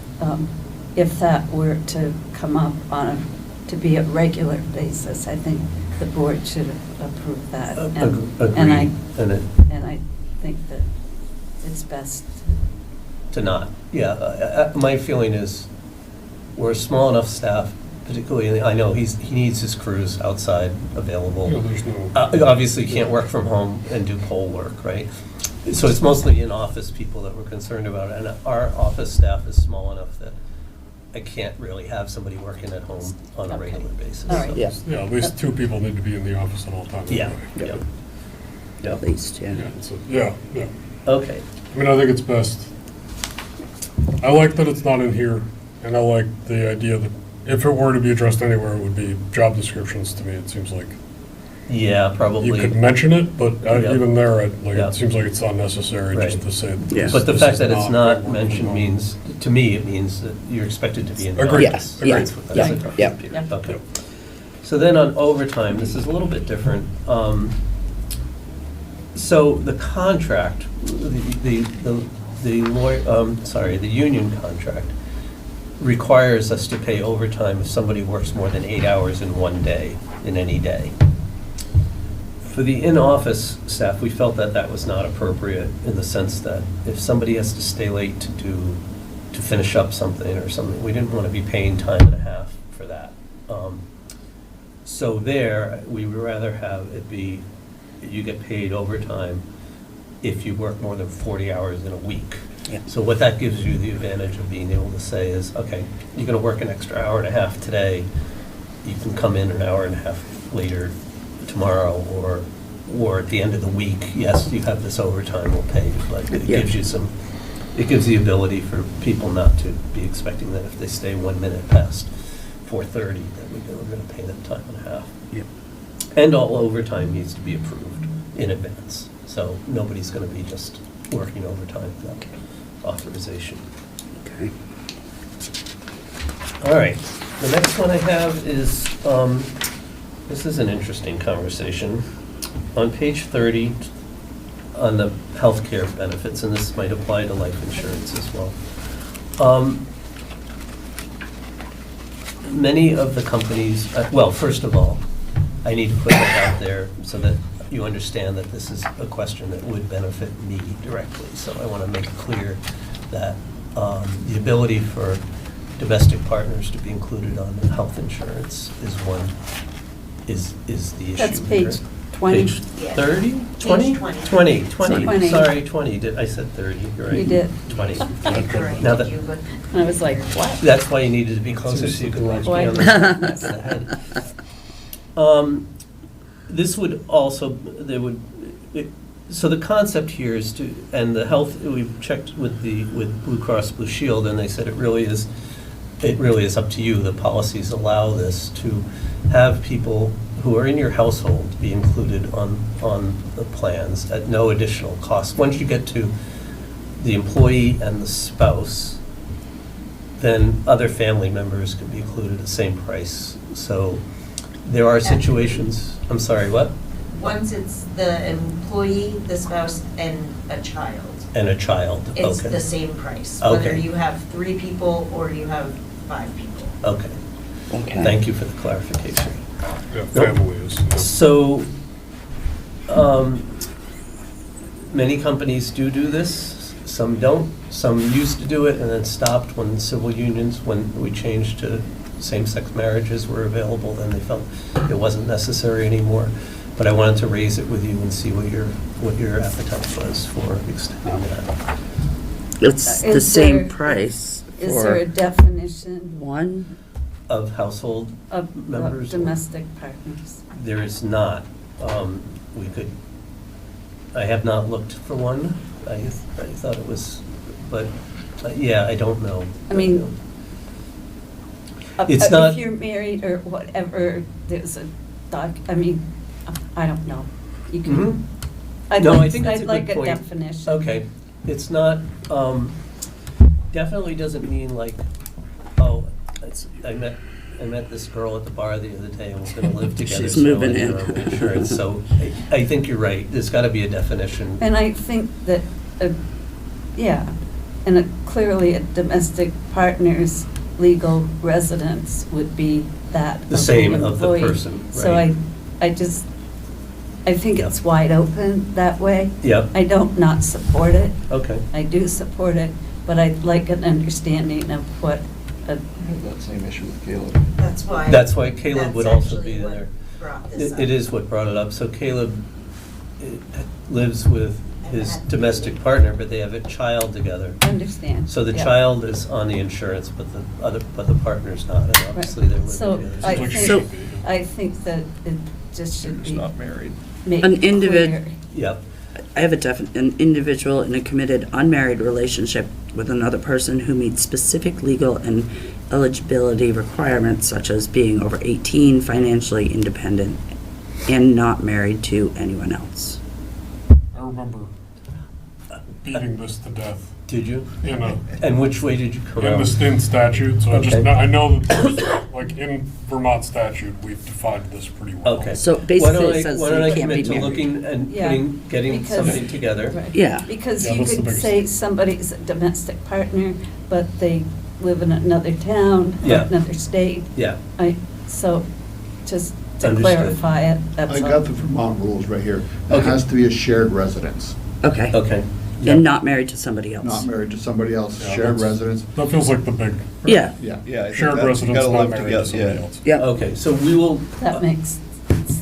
if that were to come up to be a regular basis, I think the board should approve that. Agreed. And I And I think that it's best. to not, yeah. My feeling is, we're a small enough staff, particularly, I know he needs his crews outside available. There's no. Obviously, you can't work from home and do poll work, right? So it's mostly in-office people that we're concerned about, and our office staff is small enough that I can't really have somebody working at home on a Okay. regular basis. All right. So- Yeah, Yeah, at least 2 people need to be in the office at all times. Yeah, anyway. yeah. at least, yeah. Yeah. Okay, I mean, I think it's best. I like that it's not in here, and I like the idea that if it were to be addressed anywhere, it would be job descriptions to me. It seems like yeah, you probably. could mention it, but Yeah. even there, Yeah. it seems like it's not necessary just Right. to say. Yeah. But the this fact is that it's not work from mentioned home. means, to me, it means that you're expected to be in the Agreed. office. Yes, yeah, That's what- yeah, that's what- yeah. Yeah. Okay. So then on overtime, this is a little bit different. So the contract, the union contract requires us to pay overtime if somebody works more than 8 hours in one day, in any day. For the in-office staff, we felt that that was not appropriate, in the sense that if somebody has to stay late to finish up something or something, we didn't want to be paying time and a half for that. So there, we would rather have it be, you get paid overtime if you work more than 40 hours in a week. Yeah. So what that gives you the advantage of being able to say is, okay, you're going to work an extra hour and a half today, you can come in an hour and a half later tomorrow, or at the end of the week, yes, you have this overtime, we'll pay you. But it Yeah. gives you it gives the ability for people not to be expecting that if they stay 1 minute past 4:30, that we're going to pay them time and a half. Yep. And all overtime needs to be approved in advance. So nobody's going to be just working overtime without authorization. Okay. All right. The next one I have is, this is an interesting conversation. On page 30, on the healthcare benefits, and this might apply to life insurance as well. Many of the companies, well, first of all, I need to put that out there so that you understand that this is a question that would benefit me directly. So I want to make it clear that the ability for domestic partners to be included on health insurance is the issue. That's page here. 20. Page Yeah. 30? Page 20? 20. 20. Sorry, 20. I said 30, you're right. You did. 20. Correct. Now that- You would- I was like, what? That's why you needed to be closer so you could watch me Why? on the head. This would also, so the concept here is to, and the health, we've checked with Blue Cross Blue Shield, and they said it really is up to you. The policies allow this to have people who are in your household be included on the plans at no additional cost. Once you get to the employee and the spouse, then other family members could be included at the same price. So there are situations, I'm sorry, what? Once it's the employee, the spouse, and a child, And a child, it's okay. the same price. Okay. Whether you have 3 people or you have 5 people. Okay, Okay. thank you for the clarification. Yeah, family is. yeah. So, many companies do this, some don't. Some used to do it and then stopped when civil unions, when we changed to same-sex marriages were available, then they felt it wasn't necessary anymore. But I wanted to raise it with you and see what your appetite was for extending that. It's the Is same there- price Is there a for definition one. Of household, of Members or- domestic partners? there is not. I have not looked for one. I thought it was, but, yeah, I don't know. I mean, It's not- If you're married or whatever, there's a I don't know. You Mhm. can, I'd No, I like, think that's a I'd like good a point. definition. Okay, it's not, definitely doesn't mean like, oh, I met this girl at the bar the other day and we're gonna live together. She's so moving I need in. her own insurance. So I think you're right, there's gotta be a definition. And I think that, clearly a domestic partner's legal residence would be that The of same the of the employee. person, So right. I think it's wide open that way. Yep, I don't not support it. okay. I do support it, but I'd like an understanding of what I have that same issue with Caleb. That's why. That's why Caleb would also actually be what there. brought this up. It is what brought it up. So Caleb lives with his domestic partner, but they have a child together. understand. So the Yeah. child is on the insurance, but the partner's not, and obviously they're living So together. I Seems like it think, should be, yeah. I think that it just They're should just be not married. made An clear. Yep, I have an individual in a committed unmarried relationship with another person who meets specific legal and eligibility requirements such as being over 18, financially independent, and not married to anyone else. I remember beating this to death did you? in a, And which way did you come in out? the state statute, so Okay. I know that there's, like, in Vermont statute, we've defined this pretty well. Okay. So Why basically don't it says why don't I you can't be commit to married. looking and Yeah, getting because- something together? Right. Yeah. Because Yeah, you that's the could biggest say thing. somebody's a domestic partner, but they live in another town, or Yeah. another state. Yeah, So, just to Understood. clarify it, that's I all. got the Vermont rules right here. It Okay. has to be a shared residence, Okay. okay. And not married to somebody else. not married to somebody else, Yeah, shared that's- residence. That feels like the big, Yeah. Yeah. Yeah, I think shared that- you residence, gotta not live married together, to somebody yeah. else. Yeah. Okay, so we will. That makes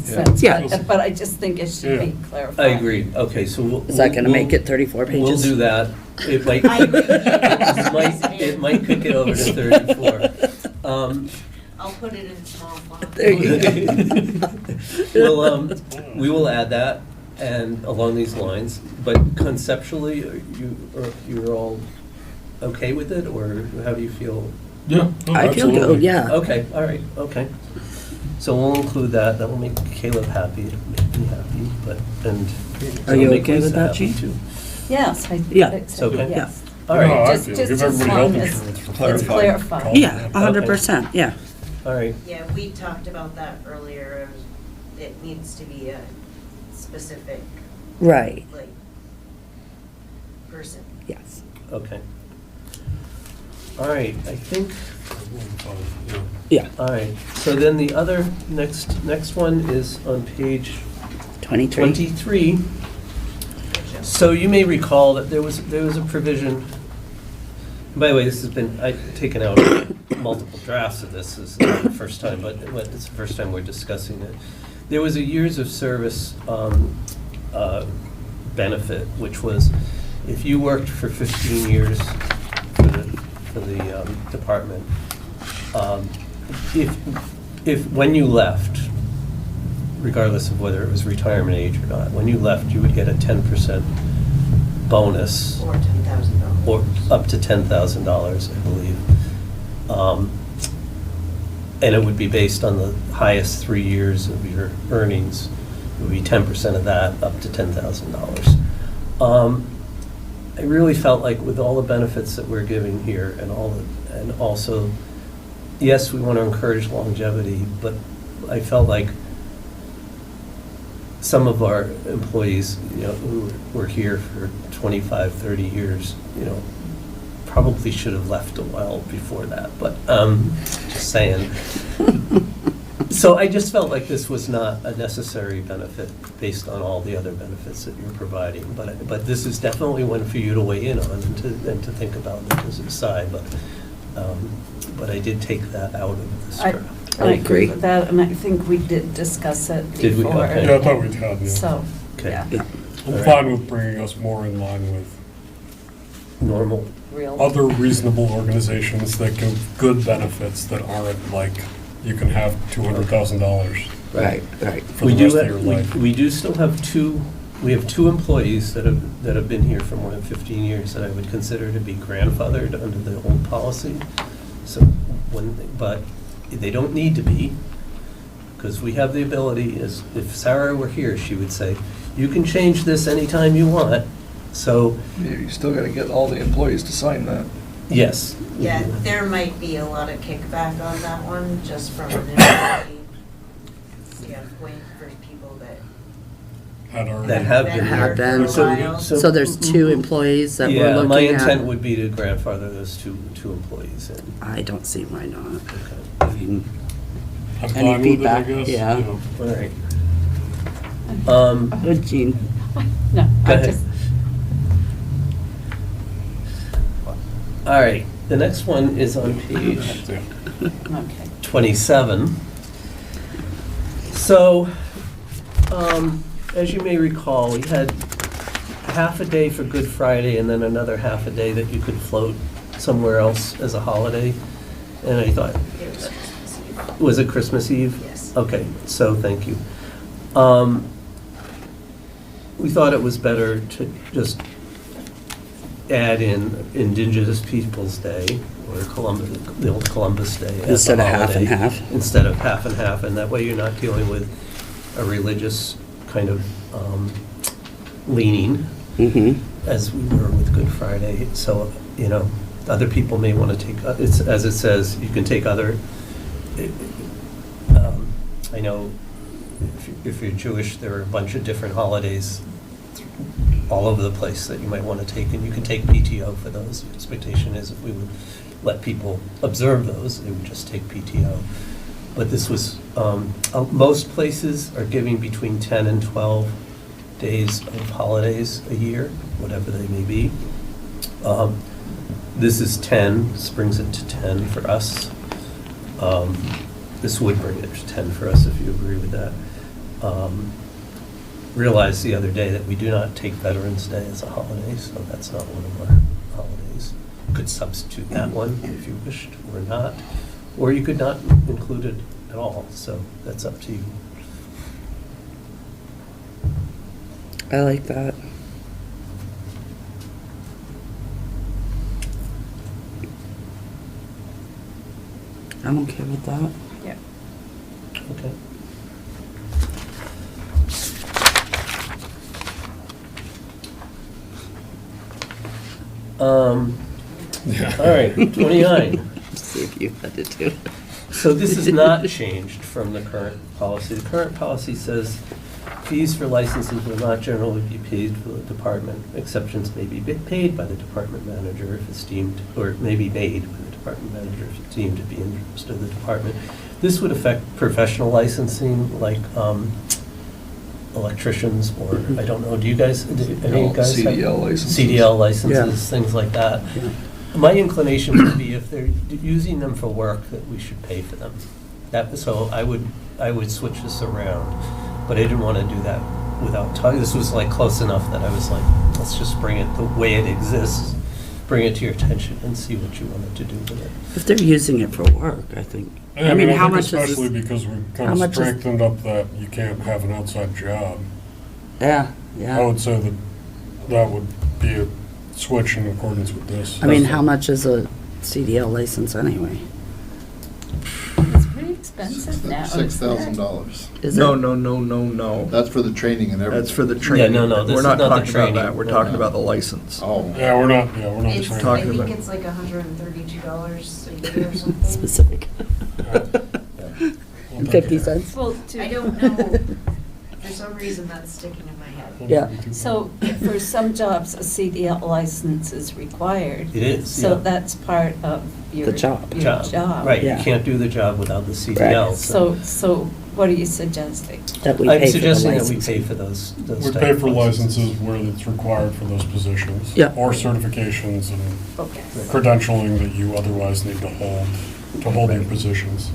sense. Yeah. But I just think it should be clarified. I agree, okay, so we'll. Is that gonna we'll- make it 34 pages? We'll do that. It might, I agree. it might kick it over to 34. I'll put it in small font. There you go. Well, we will add that and along these lines, but conceptually, you're all okay with it, or how do you feel? Yeah. no, I feel good, absolutely. yeah. Okay, all right, okay. So we'll include that, that will make Caleb happy, it'll make me happy, but, and. Are you it'll make okay with Lisa that, happy, Jean? too. Yes, I Yeah. accept Okay. it, yes. All No, right, I Just- feel, just give as everybody long health as insurance for It's Clarified. clarified. Yeah, 100%, yeah. all right. Yeah, we talked about that earlier. It needs to be a specific, Right, like, person. yes. Okay. All right, I think, Yeah. Yeah, all right, so then the other, next one is on page 23. 23. So you may recall that there was a provision, by the way, this has been, I've taken out multiple drafts of this, this is not the first time, but it's the first time we're discussing it. There was a years of service benefit, which was if you worked for 15 years for the department, if when you left, regardless of whether it was retirement age or not, when you left, you would get a 10% bonus, Or $10,000. or up to $10,000, I believe. And it would be based on the highest 3 years of your earnings. It would be 10% of that, up to $10,000. I really felt like with all the benefits that we're giving here and and also, yes, we want to encourage longevity, but I felt like some of our employees, who were here for 25, 30 years, probably should have left a while before that, but just saying. So I just felt like this was not a necessary benefit based on all the other benefits that you're providing. But this is definitely one for you to weigh in on and to think about and to decide. But I did take that out of this draft. I agree with that, and I think we did discuss it Did we? before. Okay. Yeah, I thought we'd had, yeah. So, Okay. yeah, Yeah, I'm fine with bringing us more in line with Normal. real. other reasonable organizations that give good benefits that aren't like, you can have $200,000 right, right. for the rest of your life. We do still have we have two employees that have been here for more than 15 years that I would consider to be grandfathered under the old policy. So but they don't need to be, because we have the ability, if Sarah were here, she would say, you can change this anytime you want. So, You still gotta get all the employees to sign that. yes. Yeah, there might be a lot of kickback on that one, just from an employee standpoint for people that That have been Have here been. for a while. So there's two employees that we're Yeah, looking my at. intent would be to grandfather those two employees in. I don't see why not. Okay. I mean, I'm Any fine with it, I feedback? guess. Yeah. you know. All right. Good, Jean. No, Go I ahead. just, All right, the next one is on page Yeah. okay. 27. So, as you may recall, we had half a day for Good Friday and then another half a day that you could float somewhere else as a holiday. And I thought, It was Christmas Eve. was it Christmas Eve? Yes. Okay, so thank you. We thought it was better to just add in Indigenous Peoples' Day, or the old Columbus Day. as a Instead of half and holiday, half. Instead of half and half, and that way you're not dealing with a religious kind of leaning, Mm-hmm. as we were with Good Friday. So, other people may want to take, it's, as it says, you can take other, I know if you're Jewish, there are a bunch of different holidays all over the place that you might want to take, and you can take PTO for those. The expectation is if we would let people observe those, they would just take PTO. But this was, most places are giving between 10 and 12 days of holidays a year, whatever they may be. This is 10, this brings it to 10 for us. This would bring it to 10 for us if you agree with that. Realized the other day that we do not take Veterans Day as a holiday, so that's not one of our holidays. You could substitute that one if you wished, or not. Or you could not include it at all, so that's up to you. I like that. I'm okay with that. Yeah. Okay. Yeah. All right, 29. See if you had it too. So this is not changed from the current policy. The current policy says fees for licenses will not generally be paid for the department. Exceptions may be paid by the department manager if it's deemed, or may be made by the department manager if it's deemed to be in the interest of the department. This would affect professional licensing, like electricians, or, I don't know, do you guys, any No, guys have? CDL licenses. CDL licenses, things like that. Yeah. My inclination would be if they're using them for work, that we should pay for them. So I would switch this around, but I didn't want to do that without talking. This was like close enough that I was like, let's just bring it the way it exists, bring it to your attention and see what you wanted to do with it. If they're using it for work, I think. I mean, how I think much is this- especially because we how kind of much is- strengthened up that you can't have an outside job. Yeah, I yeah. would say that that would be a switch in accordance with this. I mean, how much is a CDL license anyway? It's pretty expensive now. $6,000. Is it? No. That's for the training and everything. That's for the training. no, this We're is not not the talking about training. that. We're talking about the license. Oh. Yeah, we're not It's, trying. I Talking think about- it's like $132 a year or something. Specific. We'll take 50 it. cents? Well, I don't know, for some reason that's sticking in my head. Yeah. So for some jobs, a CDL license is required. It is, So yeah. that's part of your The job. your Job. job. Right, you Yeah. can't do the job without the CDL. So what are you suggesting? That we I'm pay for the suggesting that we license. pay for those We type pay of for licenses where it's required for those positions. Yeah. Or certifications and Okay. credentialing that you otherwise need to hold your positions.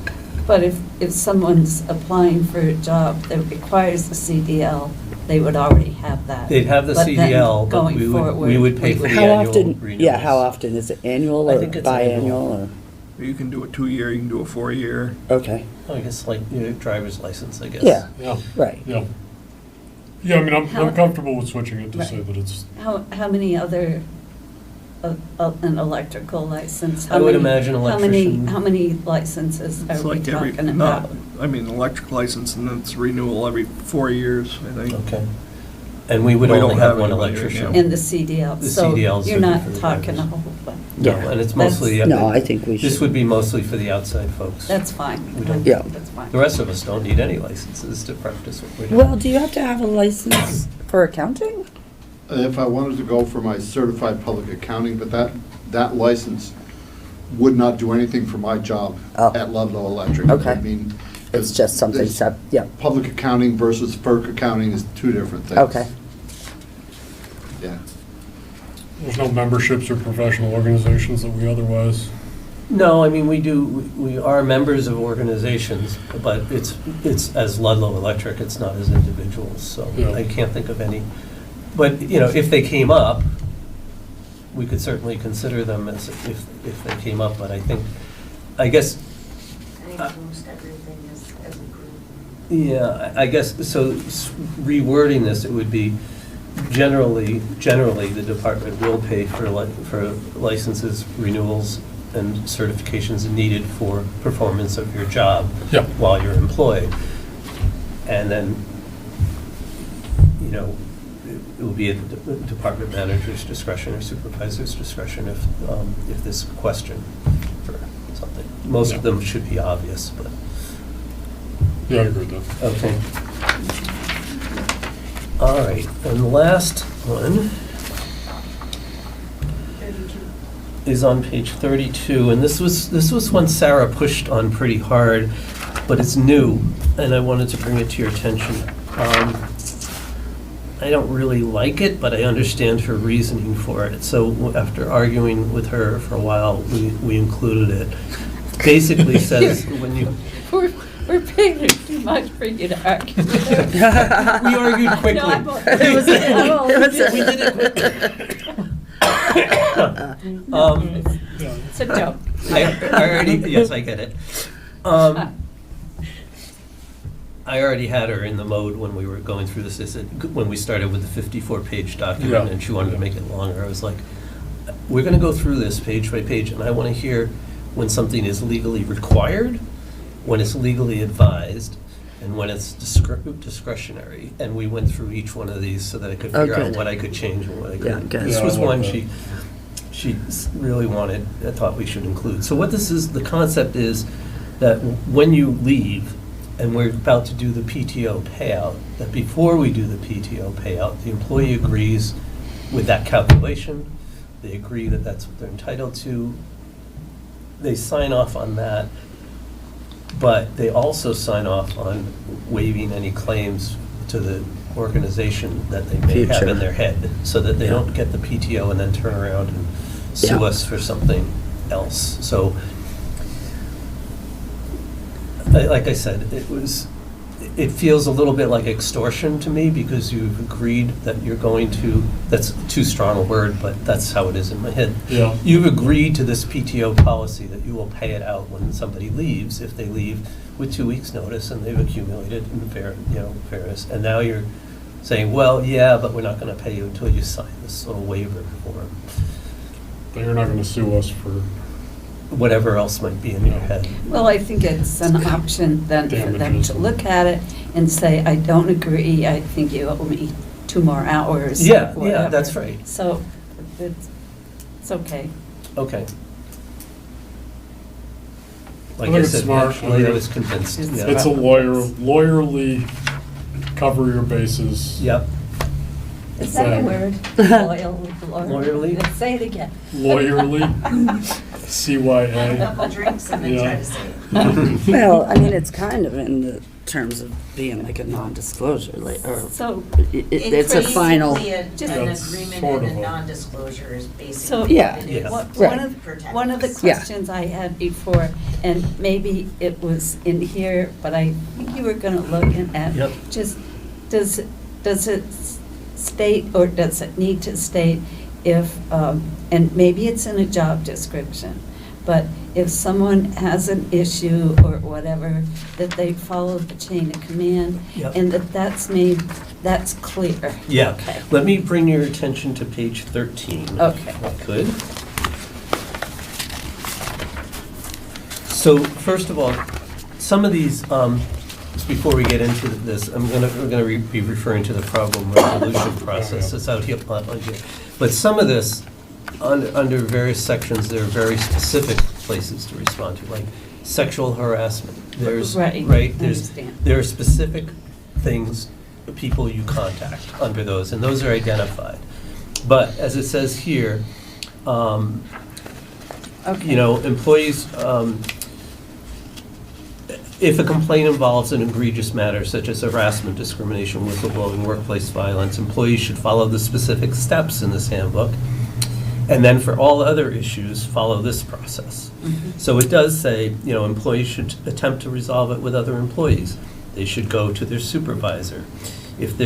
But if someone's applying for a job that requires a CDL, they would already have that. They'd have the But then CDL, but going we would pay for the How annual often, renewals. yeah, how often? Is it annual I or think it's biannual You can do a 2-year, you can do a 4-year. or? Okay, I guess like your driver's license, I guess. yeah, Yeah, right. yeah. Yeah, I mean, How- I'm comfortable with switching it to Right. say that it's, How many other, an electrical license? I would imagine electrician. How many licenses It's are we like every, talking not, about? I mean, electric license, and it's renewal every 4 years, I think. Okay. And we would We don't only have have one anybody right electrician. now. In the CDL? The So CDLs you're are not for the talking a drivers. whole bunch. No, Yeah. and it's mostly. No, I think we should. This would be mostly for the outside folks. That's fine. We don't- Yeah. That's fine. The rest of us don't need any licenses to practice what we're doing. Well, do you have to have a license for accounting? If I wanted to go for my certified public accounting, but that license would not do anything for my job Oh. at Ludlow Electric. Okay. I mean. It's just something, it's- yeah, Public accounting versus FERC accounting is two different things. okay. Yeah. there's no memberships or professional organizations that we otherwise. No, I mean, we are members of organizations, but it's as Ludlow Electric, it's not as individuals, so Yeah. I can't think of any. But, you know, if they came up, we could certainly consider them as, if they came up, but I guess, I think most everything is as a group. yeah, I guess, so rewording this, it would be generally, the department will pay for licenses, renewals, and certifications needed for performance of your job Yeah. while you're employed. And then, you know, it will be at the department manager's discretion or supervisor's discretion if this question for something. Most of Yeah. them should be obvious, but, Yeah, I agree with that. okay. All right, and the last one 32. is on page 32, and this was one Sarah pushed on pretty hard, but it's new, and I wanted to bring it to your attention. I don't really like it, but I understand her reasoning for it. So after arguing with her for a while, we included it. Basically says when you, We're paying too much for you to argue. we argued quickly. No, I'm all- It was a- I'm all- it was a- We did it quickly. It's a joke. I already, yes, I get it. I already had her in the mode when we were going through this. I said, when we started with the 54-page document, Yeah. and she wanted to make it longer, I was like, we're going to go through this page by page, and I want to hear when something is legally required, when it's legally advised, and when it's discretionary. And we went through each one of these so that I could Oh, figure out good. what I could change and what I Yeah, couldn't. good. This Yeah, I was like one that. she really wanted, I thought we should include. So what this is, the concept is, that when you leave, and we're about to do the PTO payout, that before we do the PTO payout, the employee agrees with that calculation, they agree that that's what they're entitled to, they sign off on that, but they also sign off on waiving any claims to the organization that they may have Future. in their head, so that they don't get the PTO and then turn around and sue Yeah. us for something else. So, like I said, it feels a little bit like extortion to me, because you've agreed that you're going to, that's too strong a word, but that's how it is in my head. Yeah. You've agreed to this PTO policy that you will pay it out when somebody leaves, if they leave with 2 weeks' notice and they've accumulated in fairness. And now you're saying, well, yeah, but we're not going to pay you until you sign this little waiver form. But you're not gonna sue us for, Whatever else might be in your head. Well, I think it's an option then for them Damages. to look at it and say, I don't agree, I think you owe me 2 more hours. Yeah, or whatever. that's right. So it's okay. Okay. I Like think I it's said, smart. actually, I was convinced. It's- yeah. it's a lawyerly cover your bases. Yep. Is that a Thing. word? Loyal. Lawyerly? Say it again. Lawyerly, Have a CYA. couple drinks and then Yeah. try to say it. Well, I mean, it's kind of in the terms of being like a non-disclosure, like, or So, it's a final. Basically, an That's agreement sort and of a a- non-disclosure is So- basically Yeah. what it is. Yeah. One Right. of, Protect one of the us. Yeah. questions I had before, and maybe it was in here, but I think you were gonna look at, Yep. just, does it state, or does it need to state if, and maybe it's in a job description, but if someone has an issue or whatever, that they follow the chain of command, Yep. and that's clear. Yeah. Okay. Let me bring your attention to page 13. Okay. If I could. So first of all, some of these, before we get into this, we're gonna be referring to the problem resolution process that's out here. But some of this, under various sections, there are very specific places to respond to, like sexual harassment. There's, Right, right, I there's, understand. there are specific things, people you contact under those, and those are identified. But as it says here, Okay. employees, if a complaint involves an egregious matter such as harassment, discrimination, whistleblowing, workplace violence, employees should follow the specific steps in this handbook. And then for all other issues, follow this process. So it does say, employees should attempt to resolve it with other employees. They should go to their supervisor. With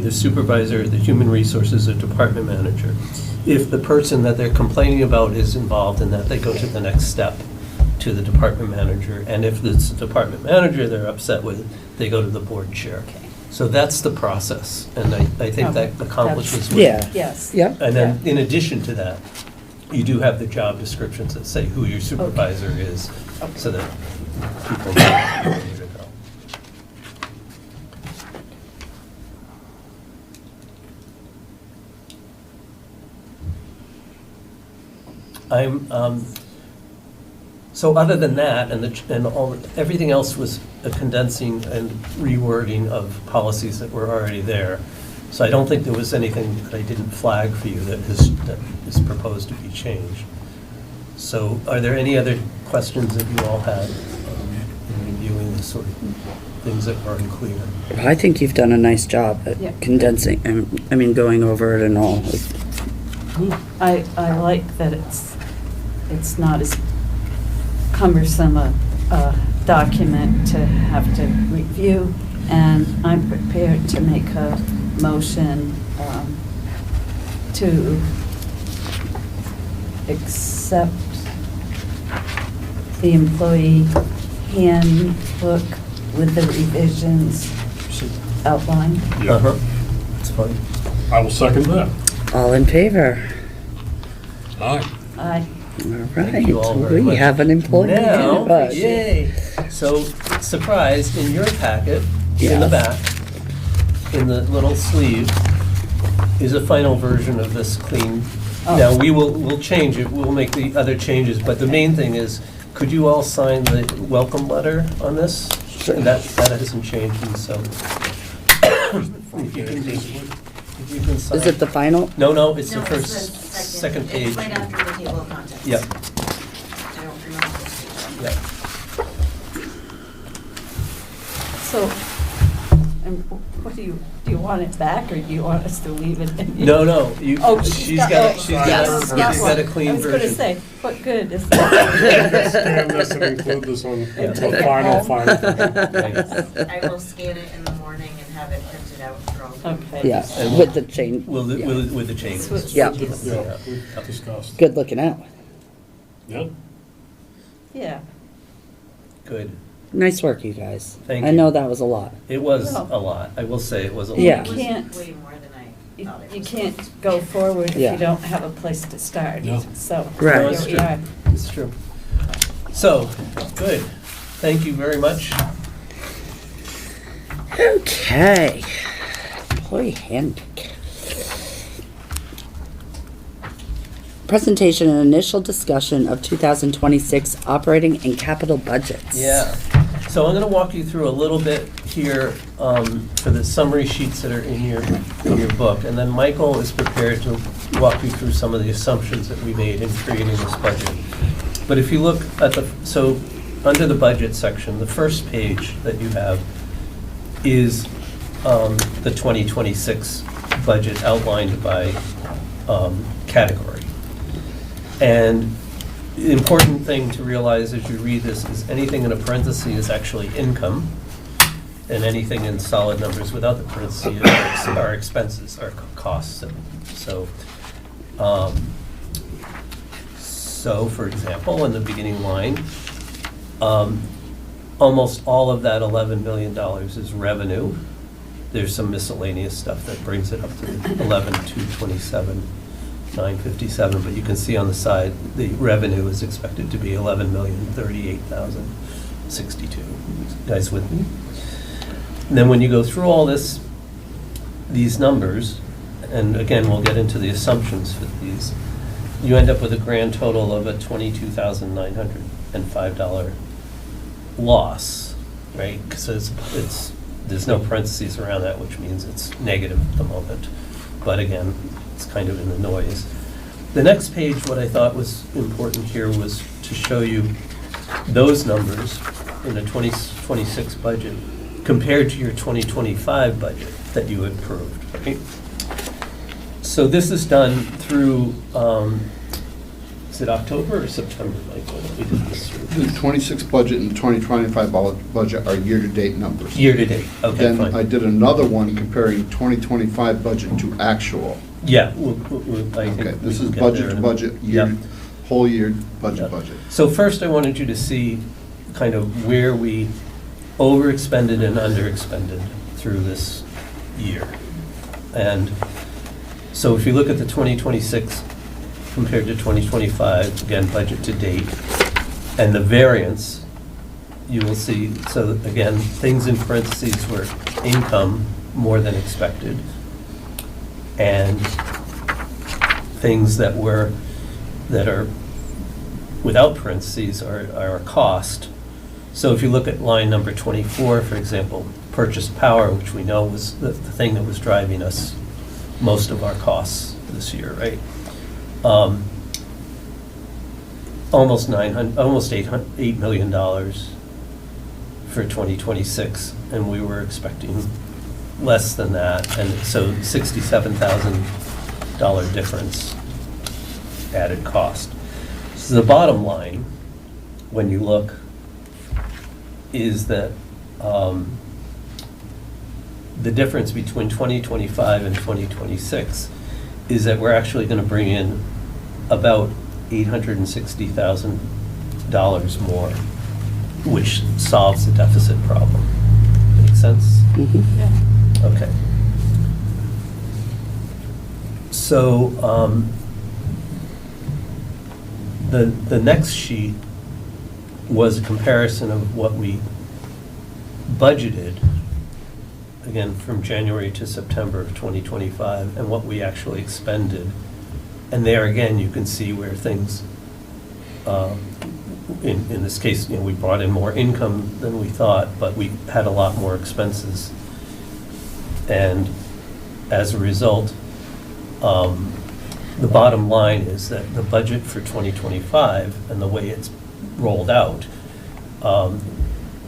the supervisor, the human resources, or department manager. If the person that they're complaining about is involved in that, they go to the next step, to the department manager. And if it's the department manager they're upset with, they go to the board chair. Okay. So that's the process, and I think that accomplishes what. Yeah. Yes. Yep. And then, in addition to that, you do have the job descriptions that say who your supervisor is, so that people know where to go. So other than that, everything else was a condensing and rewording of policies that were already there. So I don't think there was anything that I didn't flag for you that is proposed to be changed. So are there any other questions that you all had in reviewing the sort of things that are unclear? I think you've done a nice job Yeah. at condensing, going over it and all. I like that it's not as cumbersome a document to have to review, and I'm prepared to make a motion to accept the employee handbook with the revisions outlined. Uh-huh. That's fine. I will second that. All in favor? Aye. Aye. All Thank you all right, very much. we have an employee Now, handbook. yay! So, surprise, in your packet, in the Yes. back, in the little sleeve, is a final version of this clean. Oh. Now, we'll change it, we'll make the other changes, but the main thing is, Could you all sign the welcome letter on this? Sure. That hasn't changed, and so. If you can just- if you can sign. Is it the final? No, it's the No, first, it's the second page. It's right after the table of contents. Yep, I don't remember this page. yep. So, what do you want it back, or do you want us to leave it in? No, Oh, she's got yes, she's yes. got a clean I was version. gonna say, what good is that? Scan this and include this on Yeah. the final. I will scan it in the morning and have it printed out for all. Okay. Yeah, And with the change. With, with the changes. Switch. Yeah. Yeah, we discussed. Good looking out. Yeah. Yeah. Good. Nice work, you guys. Thank I you. know that was a lot. It was No. a lot. I will say it was a lot. Yeah. It was Can't- way more than I You thought it you was. can't go forward if Yeah. you don't have a place to start, Yeah. so. Right. No, Here it's we true. are. It's true. So, good. Thank you very much. Okay. Employee handbook. Presentation and initial discussion of 2026 operating and capital budgets. Yeah. So I'm going to walk you through a little bit here for the summary sheets that are in your book. And then Michael is prepared to walk you through some of the assumptions that we made in creating this budget. But if you look at so under the budget section, the first page that you have is the 2026 budget outlined by category. And the important thing to realize as you read this is anything in a parenthesis is actually income, and anything in solid numbers without the parentheses are expenses, are costs. So, for example, in the beginning line, almost all of that $11 million is revenue. There's some miscellaneous stuff that brings it up to 11,227. 957, but you can see on the side, the revenue is expected to be 11,038,062. You guys with me? And then when you go through all these numbers, and again, we'll get into the assumptions for these, you end up with a grand total of a $22,905 loss, right? Because there's no parentheses around that, which means it's negative at the moment. But again, it's kind of in the noise. The next page, what I thought was important here was to show you those numbers in the 2026 budget compared to your 2025 budget that you had approved, right? So this is done through, is it October or September, Michael, that we did this through? The 26 budget and 2025 budget are year-to-date numbers. Year to date, okay, Then I fine. did another one comparing 2025 budget to actual. Yeah, I think Okay, we this can is get budget there to in a budget, minute. year, Yep. whole year, budget, Yep. budget. So first, I wanted you to see kind of where we overexpended and underexpended through this year. And so if you look at the 2026 compared to 2025, again, budget to date, and the variance, you will see, so again, things in parentheses were income more than expected, and things that are without parentheses are a cost. So if you look at line number 24, for example, purchased power, which we know was the thing that was driving us most of our costs this year, right? Almost $8 million for 2026, and we were expecting less than that, and so $67,000 difference added cost. So the bottom line, when you look, is that the difference between 2025 and 2026 is that we're actually going to bring in about $860,000 more, which solves the deficit problem. Make sense? Mhm. Yeah. Okay. So, the next sheet was a comparison of what we budgeted, again, from January to September of 2025, and what we actually expended. And there again, you can see where things in this case, we brought in more income than we thought, but we had a lot more expenses. And as a result, the bottom line is that the budget for 2025 and the way it's rolled out,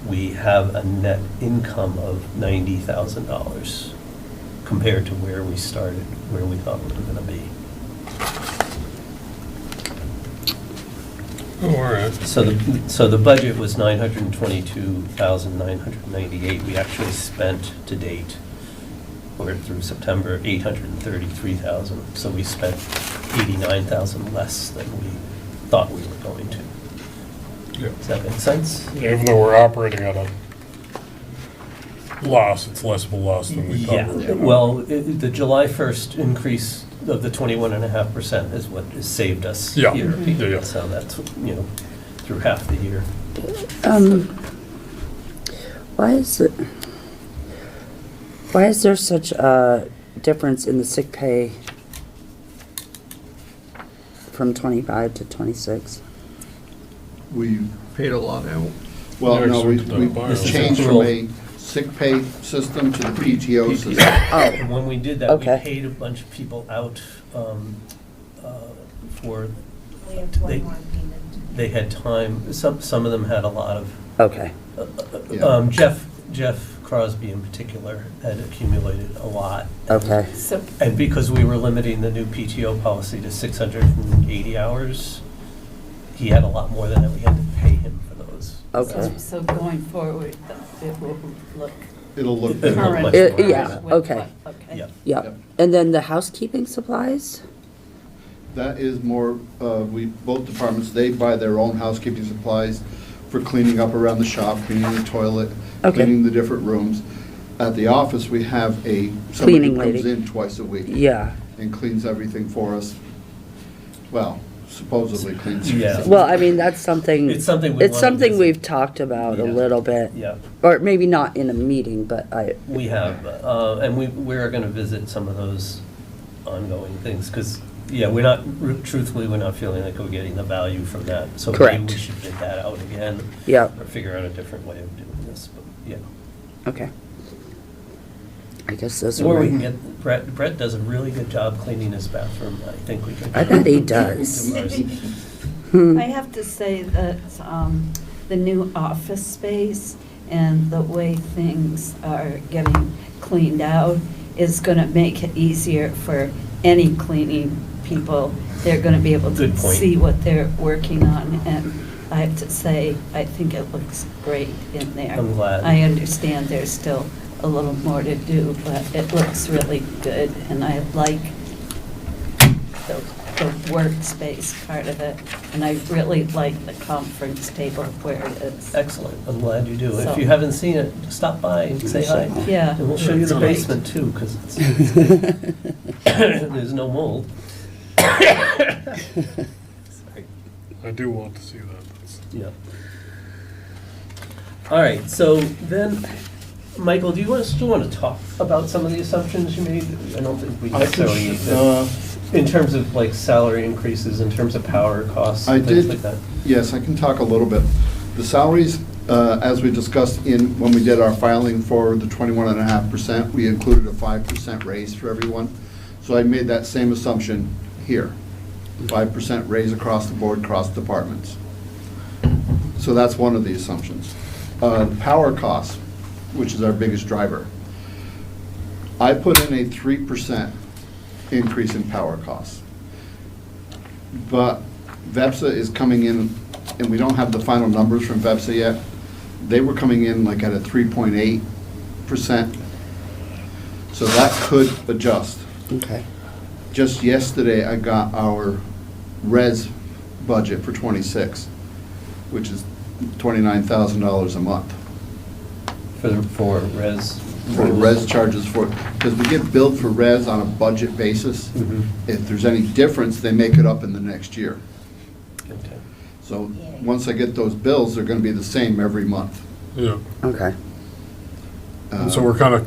we have a net income of $90,000 compared to where we started, where we thought we were going to be. Oh, all right. So the budget was $922,998. We actually spent to date, or through September, $833,000. So we spent $89,000 less than we thought we were going to. Yeah. Does that make sense? Even though we're operating at a loss, it's less of a loss than we thought. we were Yeah, gonna. well, the July 1st increase of the 21.5% is what has saved us Yeah. here. Yeah, yeah. So that's, through half the year. Why is there such a difference in the sick pay from 25 to 26? We, Paid a lot out. well, Yeah, no, so we the we bio- changed from a sick pay system to the PTO system. And when we did that, we Okay. paid a bunch of people out for, We have 21 payments. they had time, some of them had a lot of, Okay, Yeah. Jeff Crosby in particular had accumulated a lot. okay, So, And because we were limiting the new PTO policy to 680 hours, he had a lot more than that. We had to pay him for those. okay. so going forward, it will look It'll look It'll look better. much It- more. yeah, with okay. what- Okay. Yep. Yep. Yep. And then the housekeeping supplies? That is more, both departments, they buy their own housekeeping supplies for cleaning up around the shop, cleaning the toilet, Okay. cleaning the different rooms. At the office, we have somebody Cleaning who comes lady. in twice a week Yeah. and cleans everything for us. Well, supposedly cleans. Yeah. Well, I mean, that's something. It's something we It's wanna something visit. we've talked about a Yeah. little bit. Yeah, Or maybe not in a meeting, but we have, and we are going to visit some of those ongoing things, because, we're not, truthfully, we're not feeling like we're getting the value from that. So maybe Correct. we should bid that out again. Yeah. Or figure out a different way of doing this, but, okay. I guess those Or are we can my, get, Brett does a really good job cleaning his bathroom. I think we can. I bet he does. I have to say that the new office space and the way things are getting cleaned out is going to make it easier for any cleaning people. They're going to be able to Good point. see what they're working on, and I have to say, I think it looks great in there. I'm glad. I understand there's still a little more to do, but it looks really good, and I like the workspace part of it, and I really like the conference table where it is. Excellent, I'm glad you do. If So- you haven't seen it, stop by and say hi. Yeah. And we'll show you the Great. basement too, because there's no mold. Sorry. I do want to see that. That's- Yeah. All right, so then, Michael, do you still want to talk about some of the assumptions you made? I don't think we necessarily need to. In terms of like salary increases, in terms of power costs, I things did, like that? yes, I can talk a little bit. The salaries, as we discussed when we did our filing for the 21.5%, we included a 5% raise for everyone. So I made that same assumption here, 5% raise across the board, across departments. So that's one of the assumptions. Power costs, which is our biggest driver. I put in a 3% increase in power costs. But VEPSA is coming in, and we don't have the final numbers from VEPSA yet. They were coming in like at a 3.8%. So that could adjust. Okay. Just yesterday, I got our res budget for '26, which is $29,000 a month. For res? For res charges for, because we get billed for res on a budget basis. Mhm. If there's any difference, they make it up in the next year. Okay. So, once I get those bills, they're gonna be the same every month. Yeah, Okay. and so we're kind of,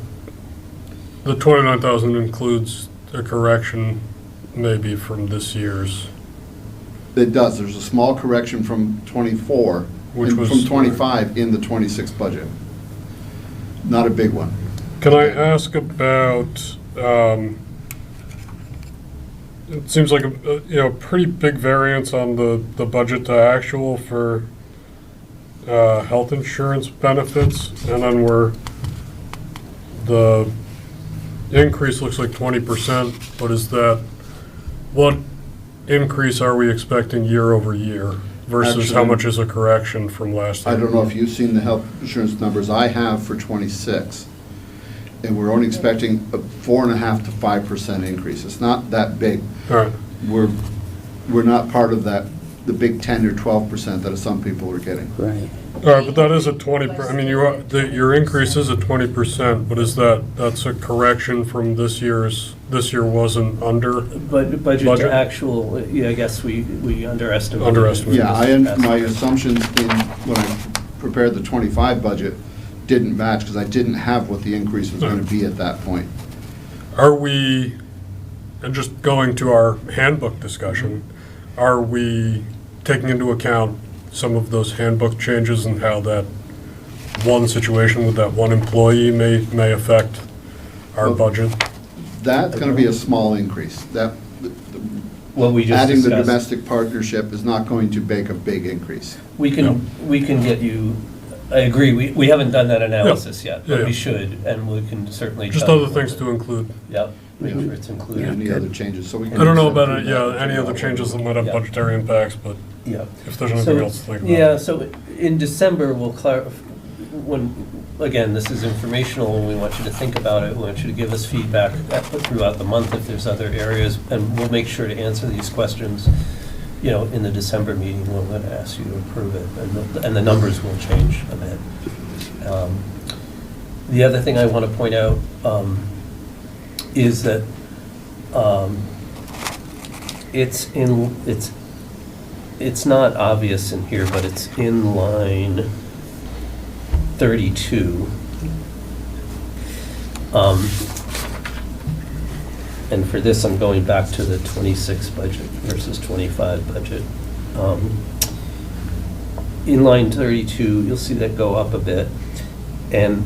the 29,000 includes a correction maybe from this year's It does, there's a small correction from '24, Which was- from '25 in the '26 budget. Not a big one. Can I ask about, it seems like a pretty big variance on the budget to actual for health insurance benefits, and then where the increase looks like 20%, but is that, what increase are we expecting year over year versus how Actually, much is a correction from last year? I don't know if you've seen the health insurance numbers I have for '26, and we're only expecting a 4.5% to 5% increase. It's not that big. All right, We're not part of that, the big 10 or 12% that some people are getting. Right. all right, but that is a 20%, I mean, your increase is at 20%, but is that's a correction from this year wasn't under? But budget Budget? to actual, yeah, I guess we underestimated. Underestimated. Yeah, my assumptions when I prepared the '25 budget didn't match because I didn't have what the increase was going to be at that point. Are we, and just going to our handbook discussion, are we taking into account some of those handbook changes and how that one situation with that one employee may affect our Well, budget? That's going to be a small increase. What we just Adding the discussed. domestic partnership is not going to make a big increase. We can get you, I agree, we haven't done that analysis yet, Yeah, but we yeah. should, and we can certainly. Just tell you other things what to include. Yep, make sure it's included. Any other changes, so we can. I don't know send about through it, that. yeah, any other changes that might have Yeah. budgetary impacts, but Yeah. if there's anything So, else to think about. yeah, so in December, we'll when, again, this is informational, and we want you to think about it, we want you to give us feedback throughout the month if there's other areas, and we'll make sure to answer these questions, in the December meeting, when we're going to ask you to approve it, and the numbers will change a bit. The other thing I want to point out is that it's not obvious in here, but it's in line 32. And for this, I'm going back to the 26 budget versus 25 budget. In line 32, you'll see that go up a bit. And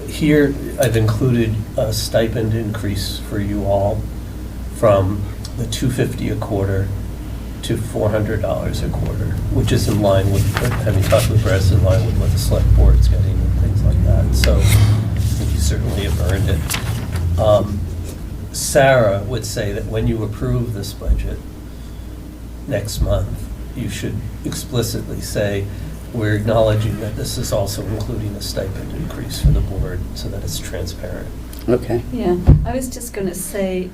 here, I've included a stipend increase for you all from the $250 a quarter to $400 a quarter, which is in line with, having talked with Brett, in line with what the select board's getting and things like that. So I think you certainly have earned it. Sarah would say that when you approve this budget next month, you should explicitly say, we're acknowledging that this is also including a stipend increase for the board so that it's transparent. Okay. Yeah, I was just going to say,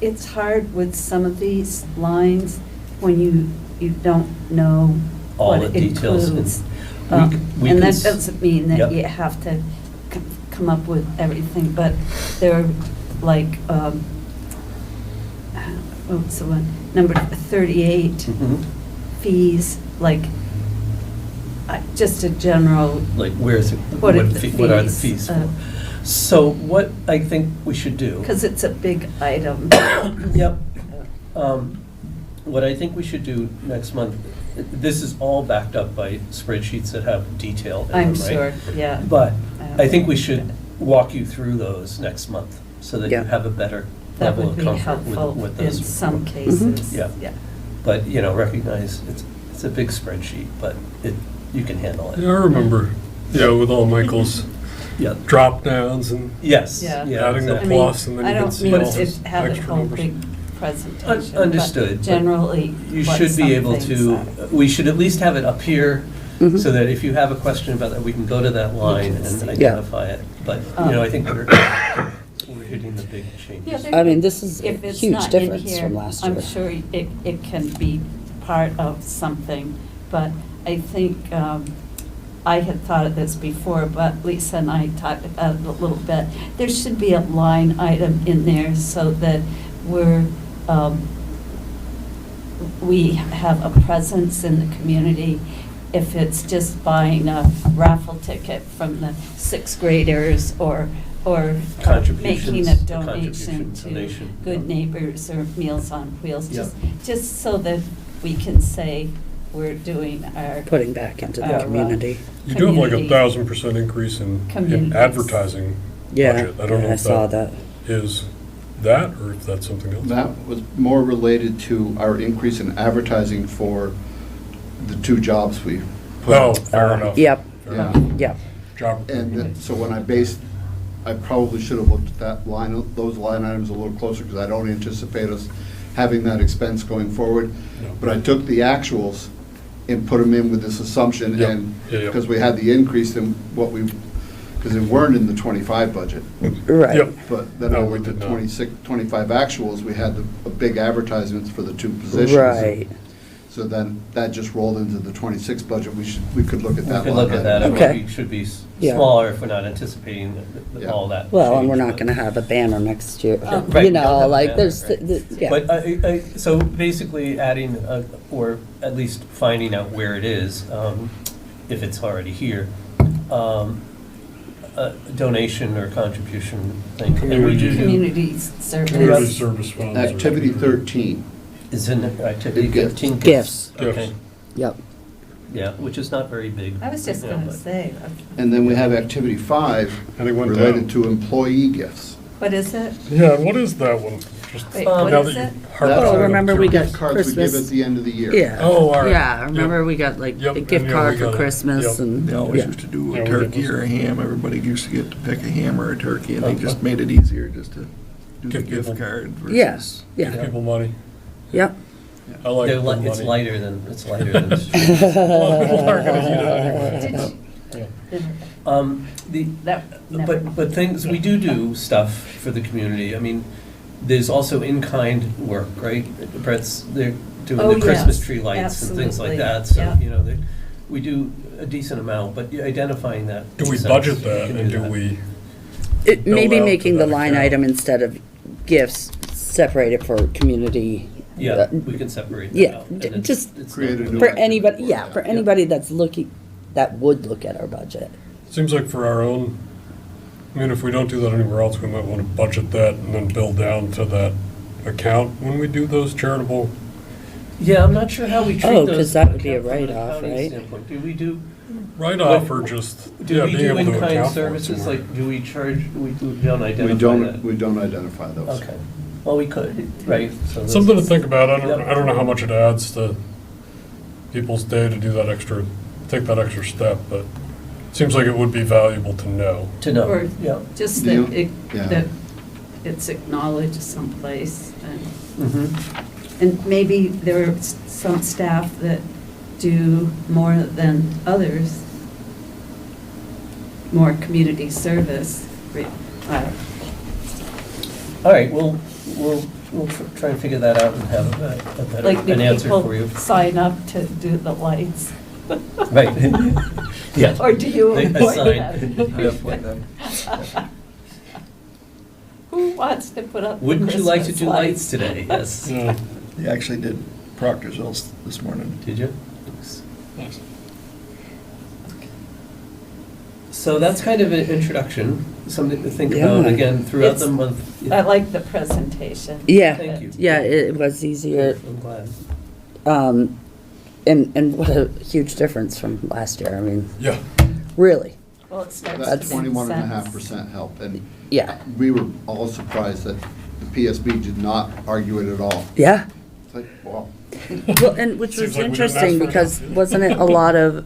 it's hard with some of these lines when you don't know All what the it details. includes. We And can that doesn't mean Yep. that you have to come up with everything, but there are like, what's the one, number 38, Mhm. fees, like, just a general, Like, where's it, What what are the what are the fees? fees for? So what I think we should do. because it's a big item. Yep. What I think we should do next month, this is all backed up by spreadsheets that have detail in them, I'm right? sure, yeah. But I think we should walk you through those next month, so that you Yeah. have a better That level would of be comfort helpful with in those. some cases. Yeah. Yeah. But, recognize it's a big spreadsheet, but you can handle it. Yeah, I remember, with all Michael's Yeah. drop downs and Yes. Yeah. adding the I exactly. mean, plus, and then I you can don't see mean all to those have a extra whole numbers. big presentation. but Understood, but Generally, You what should be some able things to, are. we should at least have it up here, Mhm. so that if you have a question about that, we can go to that line can see. and Yeah. identify it. But, I think we're hitting the big Yeah, changes. there I mean, could- this is a if it's huge not in difference here, from last I'm year. sure it can be part of something, but I think, I had thought of this before, but Lisa and I talked about it a little bit. There should be a line item in there so that we have a presence in the community. If it's just buying a raffle ticket from the sixth graders or or Contributions, making a the donation contribution, to donation, Good yeah. Neighbors or Meals on Wheels, Yeah. just so that we can say we're doing our. Putting back into the Our, community. You do have like community- 1,000% increase in Communities. advertising Yeah, budget. I don't know I if saw that is that, or if that's something else. That was more related to our increase in advertising for the 2 jobs we put Oh, out. fair enough. Yep, Fair Yeah. enough. yep. Job. And so when I probably should have looked at those line items a little closer, because I don't anticipate us having that expense going forward. No. But I took the actuals and put them in with this assumption, Yep. and, Yeah, yeah. because we had the increase in what because it weren't in the 25 budget. Right. Yep. But then No, with we the did not. 25 actuals, we had a big advertisements for the 2 positions. Right. So then that just rolled into the 26 budget. We could look at We that. could line look at item. that, it Okay. should be Yeah. smaller if we're not anticipating Yeah. all that. Well, and change, we're not but- gonna have a banner next year, Oh. Right, you we don't know, have a like, banner, there's, right. yeah. But so basically adding, or at least finding out where it is, if it's already here, a donation or contribution thing. And we do, Community Community service. service funds. or- Activity 13. is in activity Gifts. 15 Gifts. Okay, Yep. yeah, which is not very big. I was just you know, gonna but- say, And then we have activity 5 And it went related down. to employee gifts. what is it? Yeah, and what is that one? Just Wait, Um, what now is that you it? harped That's on Oh, it, remember I'm we curious. got Cards we give Christmas. at the end of the year. Yeah. Oh, all right. Yeah, Yep. remember we got like Yep, a gift yeah, card we for got it. Christmas Yep. and, They always yeah. used to do Yeah, a we turkey did or a those. ham. Everybody used to get to pick a ham or a turkey, and they Okay. just made it easier just to do the Give gift people- card Yeah, versus. Give yeah, people money. yep. I like They're the li- It's money. lighter than, it's lighter than. Well, people aren't gonna do that anyway. Did you- The, That, never. but things, we do stuff for the community. I mean, there's also in-kind work, right? Brett's, they're doing Oh, the Christmas yes, tree lights and things like absolutely, that. So, yeah. you know, we do a decent amount, but identifying that. Do we makes budget sense. that, can and do that. we, It, Bill maybe out making to the that line account. item instead of gifts, separate it for community. Yeah, we can separate that Yeah, out. and d- it's- just it's Create a not- new For activity anybody, for yeah, that. for anybody that's looking, that would look at our budget. seems like for our own, I mean, if we don't do that anywhere else, we might want to budget that and then bill down to that account when we do those charitable. Yeah, I'm not sure how we treat Oh, those. 'cause that would be a from an write-off, accounting right? standpoint. Do we do, Write-off or just, do yeah, we being do able to in-kind account for it services? somewhere. Like, do we charge, we don't identify that? We don't identify those. Okay, well, we could, right? So this Something to is- think about. I Yep. don't know how much it adds to people's day to do that extra, take that extra step, but it seems like it would be valuable to know. To know, Or yeah. just Yeah. that it, Yeah. that it's acknowledged someplace. Mhm. And maybe there are some staff that do more than others, more community service. All right, we'll try and figure that out and have a better, Like the an answer for you. people sign up to do the lights. Right, yeah. Or do you They appoint assign- them? I appoint them. Who wants to put up the Wouldn't you like to Christmas do lights today? Yes. Yeah. They actually did Proctorsville this morning. Did you? So that's kind of an introduction, something to think about Yeah. again throughout It's- the month. I like the presentation. Yeah, Thank you. yeah, it was easier, I'm glad. and what a huge difference from last year, I mean, Yeah. really, Well, it starts to That's make 21.5% sense. help, and yeah, we were all surprised that the PSB did not argue it at all. yeah. It's like, wow. Well, and which Seems was like we didn't ask interesting for because enough. wasn't it a lot of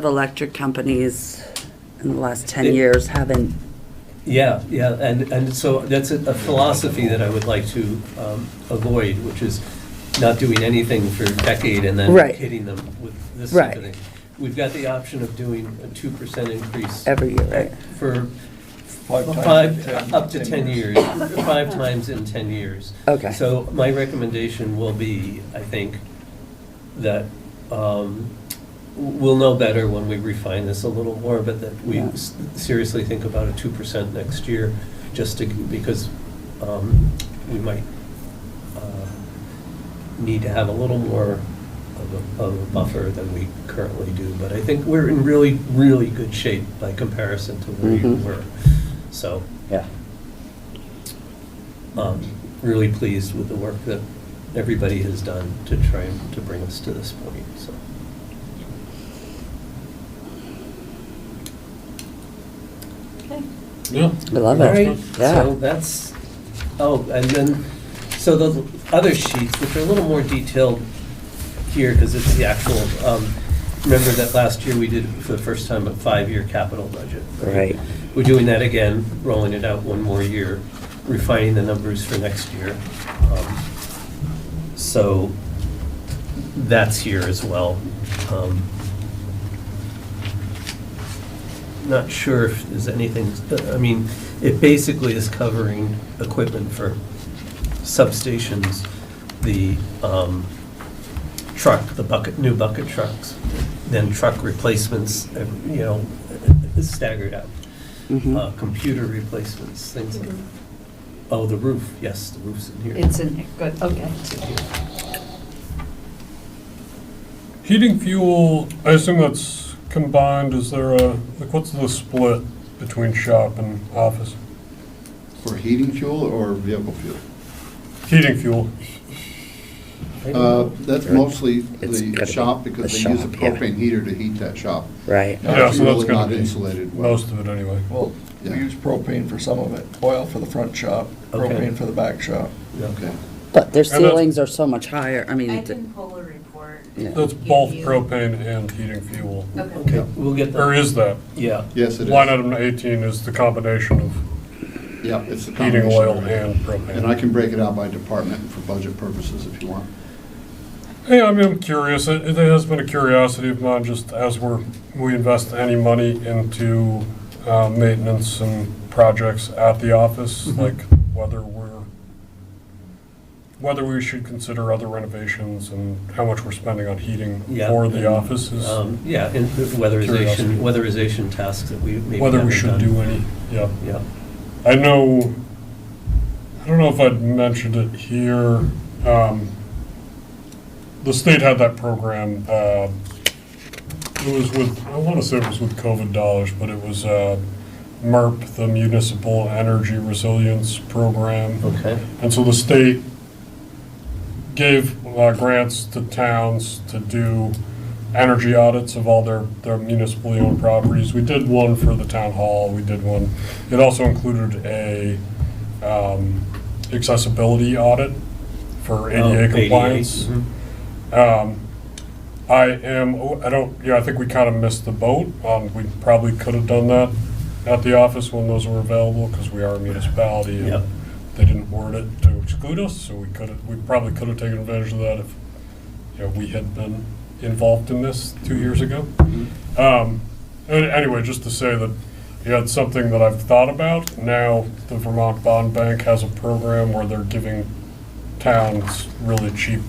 electric companies in the last 10 It- years haven't, Yeah, yeah, and so that's a philosophy that I would like to avoid, which is not doing anything for a decade and then Right. hitting them with this Right. type of thing. We've got the option of doing a 2% increase every year, right? for Five times in five, 10 up to 10 years, 5 times in 10 years. Okay. So my recommendation will be, I think, that we'll know better when we refine this a little more, but that we Yeah. seriously think about a 2% next year, just to, because we might need to have a little more of a buffer than we currently do. But I think we're in really, really good shape by comparison to where you Mhm. were. So, Yeah. really pleased with the work that everybody has done to try to bring us to this point, so. Okay. Yeah. I love All it. right, so Yeah. that's, and then, so the other sheets, which are a little more detailed here, because it's the actual, remember that last year we did, for the first time, a 5-year capital budget. Right. We're doing that again, rolling it out one more year, refining the numbers for next year. So that's here as well. Not sure if there's anything, I mean, it basically is covering equipment for substations, the truck, the new bucket trucks, then truck replacements, staggered out. Mhm. Computer replacements, things like, oh, the roof, yes, the roof's in here. It's in there, good, okay. It's in here. Heating fuel, I assume that's combined, is there what's the split between shop and office? For heating fuel or vehicle fuel? Heating fuel, I don't know. That's mostly It's the gotta be shop, because the they use a shop, yeah. propane heater to heat that shop. Right. Yeah, It's so that's really gonna not be insulated well. most of it anyway. Well, we Yeah. use propane for some of it, oil for the front shop, Okay. propane for the back shop. Okay. But their And that's- ceilings are so much higher, I mean, I can pull a report. Yeah. That's Give both you- propane and heating fuel. Okay, we'll get Or that. is that? Yeah, Yes, it Line is. item 18 is the combination of Yeah, it's the heating combination. oil and propane. And I can break it out by department for budget purposes if you want. Yeah, I mean, I'm curious. It has been a curiosity of mine, just as we invest any money into maintenance and projects at the office, Mhm. like whether we should consider other renovations and how much we're spending on heating yeah. for the and, office is Yeah, and the Curiosity. weatherization tasks that we maybe whether we haven't should done. do any. Yeah, Yeah, I don't know if I'd mentioned it here. The state had that program. It was with, I want to say it was with COVID dollars, but it was MERP, the Municipal Energy Resilience Program. okay, And so the state gave grants to towns to do energy audits of all their municipally owned properties. We did one for the town hall, we did one. It also included a accessibility audit for ADA compliance. mhm. I think we kind of missed the boat. We probably could have done that at the office when those were available, because we are a municipality. And Yep. they didn't word it to exclude us, so we probably could have taken advantage of that if, we had been involved in this 2 years ago. Anyway, just to say that, it's something that I've thought about. Now, the Vermont Bond Bank has a program where they're giving towns really cheap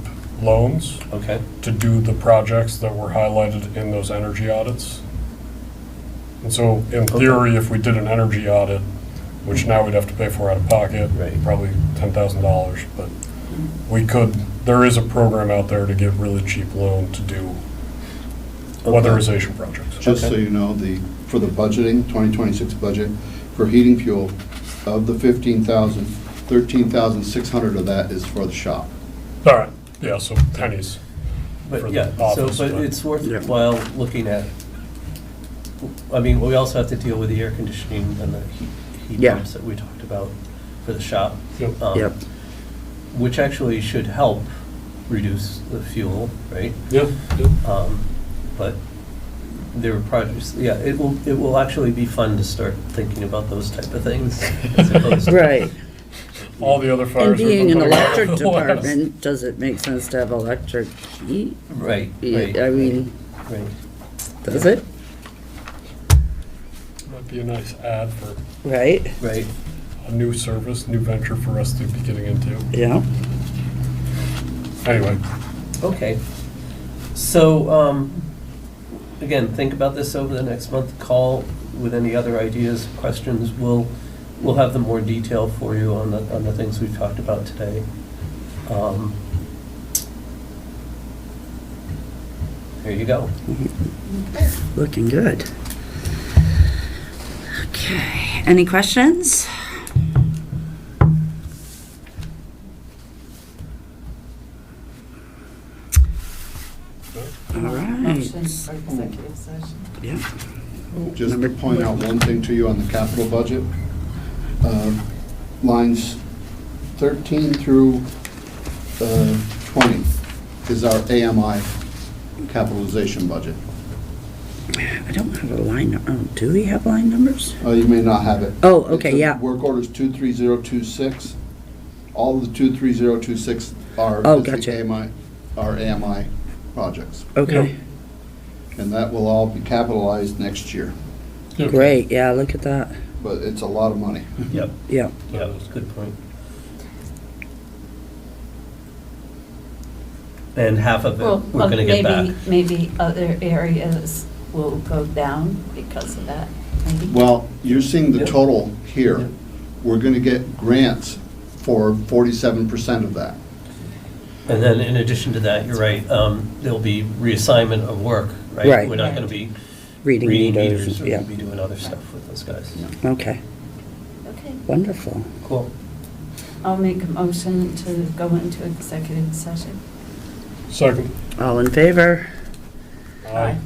loans Okay, to do the projects that were highlighted in those energy audits. And so, in theory, if we did an energy audit, which now we'd have to pay for out of pocket, Right. probably $10,000, but there is a program out there to get really cheap loan to do weatherization projects. Just so Okay. you know, for the budgeting, 2026 budget, for heating fuel, of the 15,000, 13,600 of that is for the shop. All right, yeah, so pennies. for but the yeah, office, but but- it's worthwhile looking at, I mean, we also have to deal with the air conditioning and the heat Yeah. pumps that we talked about for the shop. Yep. Yep. Which actually should help reduce the fuel, right? Yeah, But there are projects, yeah, it will actually be fun to start thinking about those type of things. as opposed to- Right. all the other And fires. being an electric Last. department, does it make sense to have electric heat? Right, Yeah, right. I mean, Right. does it? Might be a nice ad for Right? Right. a new service, new venture for us to be getting into. Yeah. Anyway, Okay. So, again, think about this over the next month. Call with any other ideas, questions. We'll have the more detail for you on the things we've talked about today. There you go. Looking good. Okay, any questions? All Motion right. for executive session. Yeah. Just to point out one thing to you on the capital budget. Lines 13 through 20 is our AMI capitalization budget. I don't have a line, oh, do we have line numbers? You may not have it. Oh, okay, It's a yeah. Work orders 23026. All of the 23026 are Oh, is the gotcha. AMI projects. Okay, And that will all be capitalized next year, great, yeah, look at that. but it's a lot of money. Yep, Yeah, yep, good point. And half of it, Well, we're gonna get back. maybe other areas will go down because of that, maybe? Well, you're seeing the Yep. total Yep. here. We're gonna get grants for 47% of that. And then in addition to that, you're right, there'll be reassignment of work, right? Right. We're not gonna be reading reading meters, meters, we're yeah, gonna be doing other stuff with those guys. okay, Okay. wonderful. Cool. I'll make a motion to go into executive session. Second. All in favor? Aye.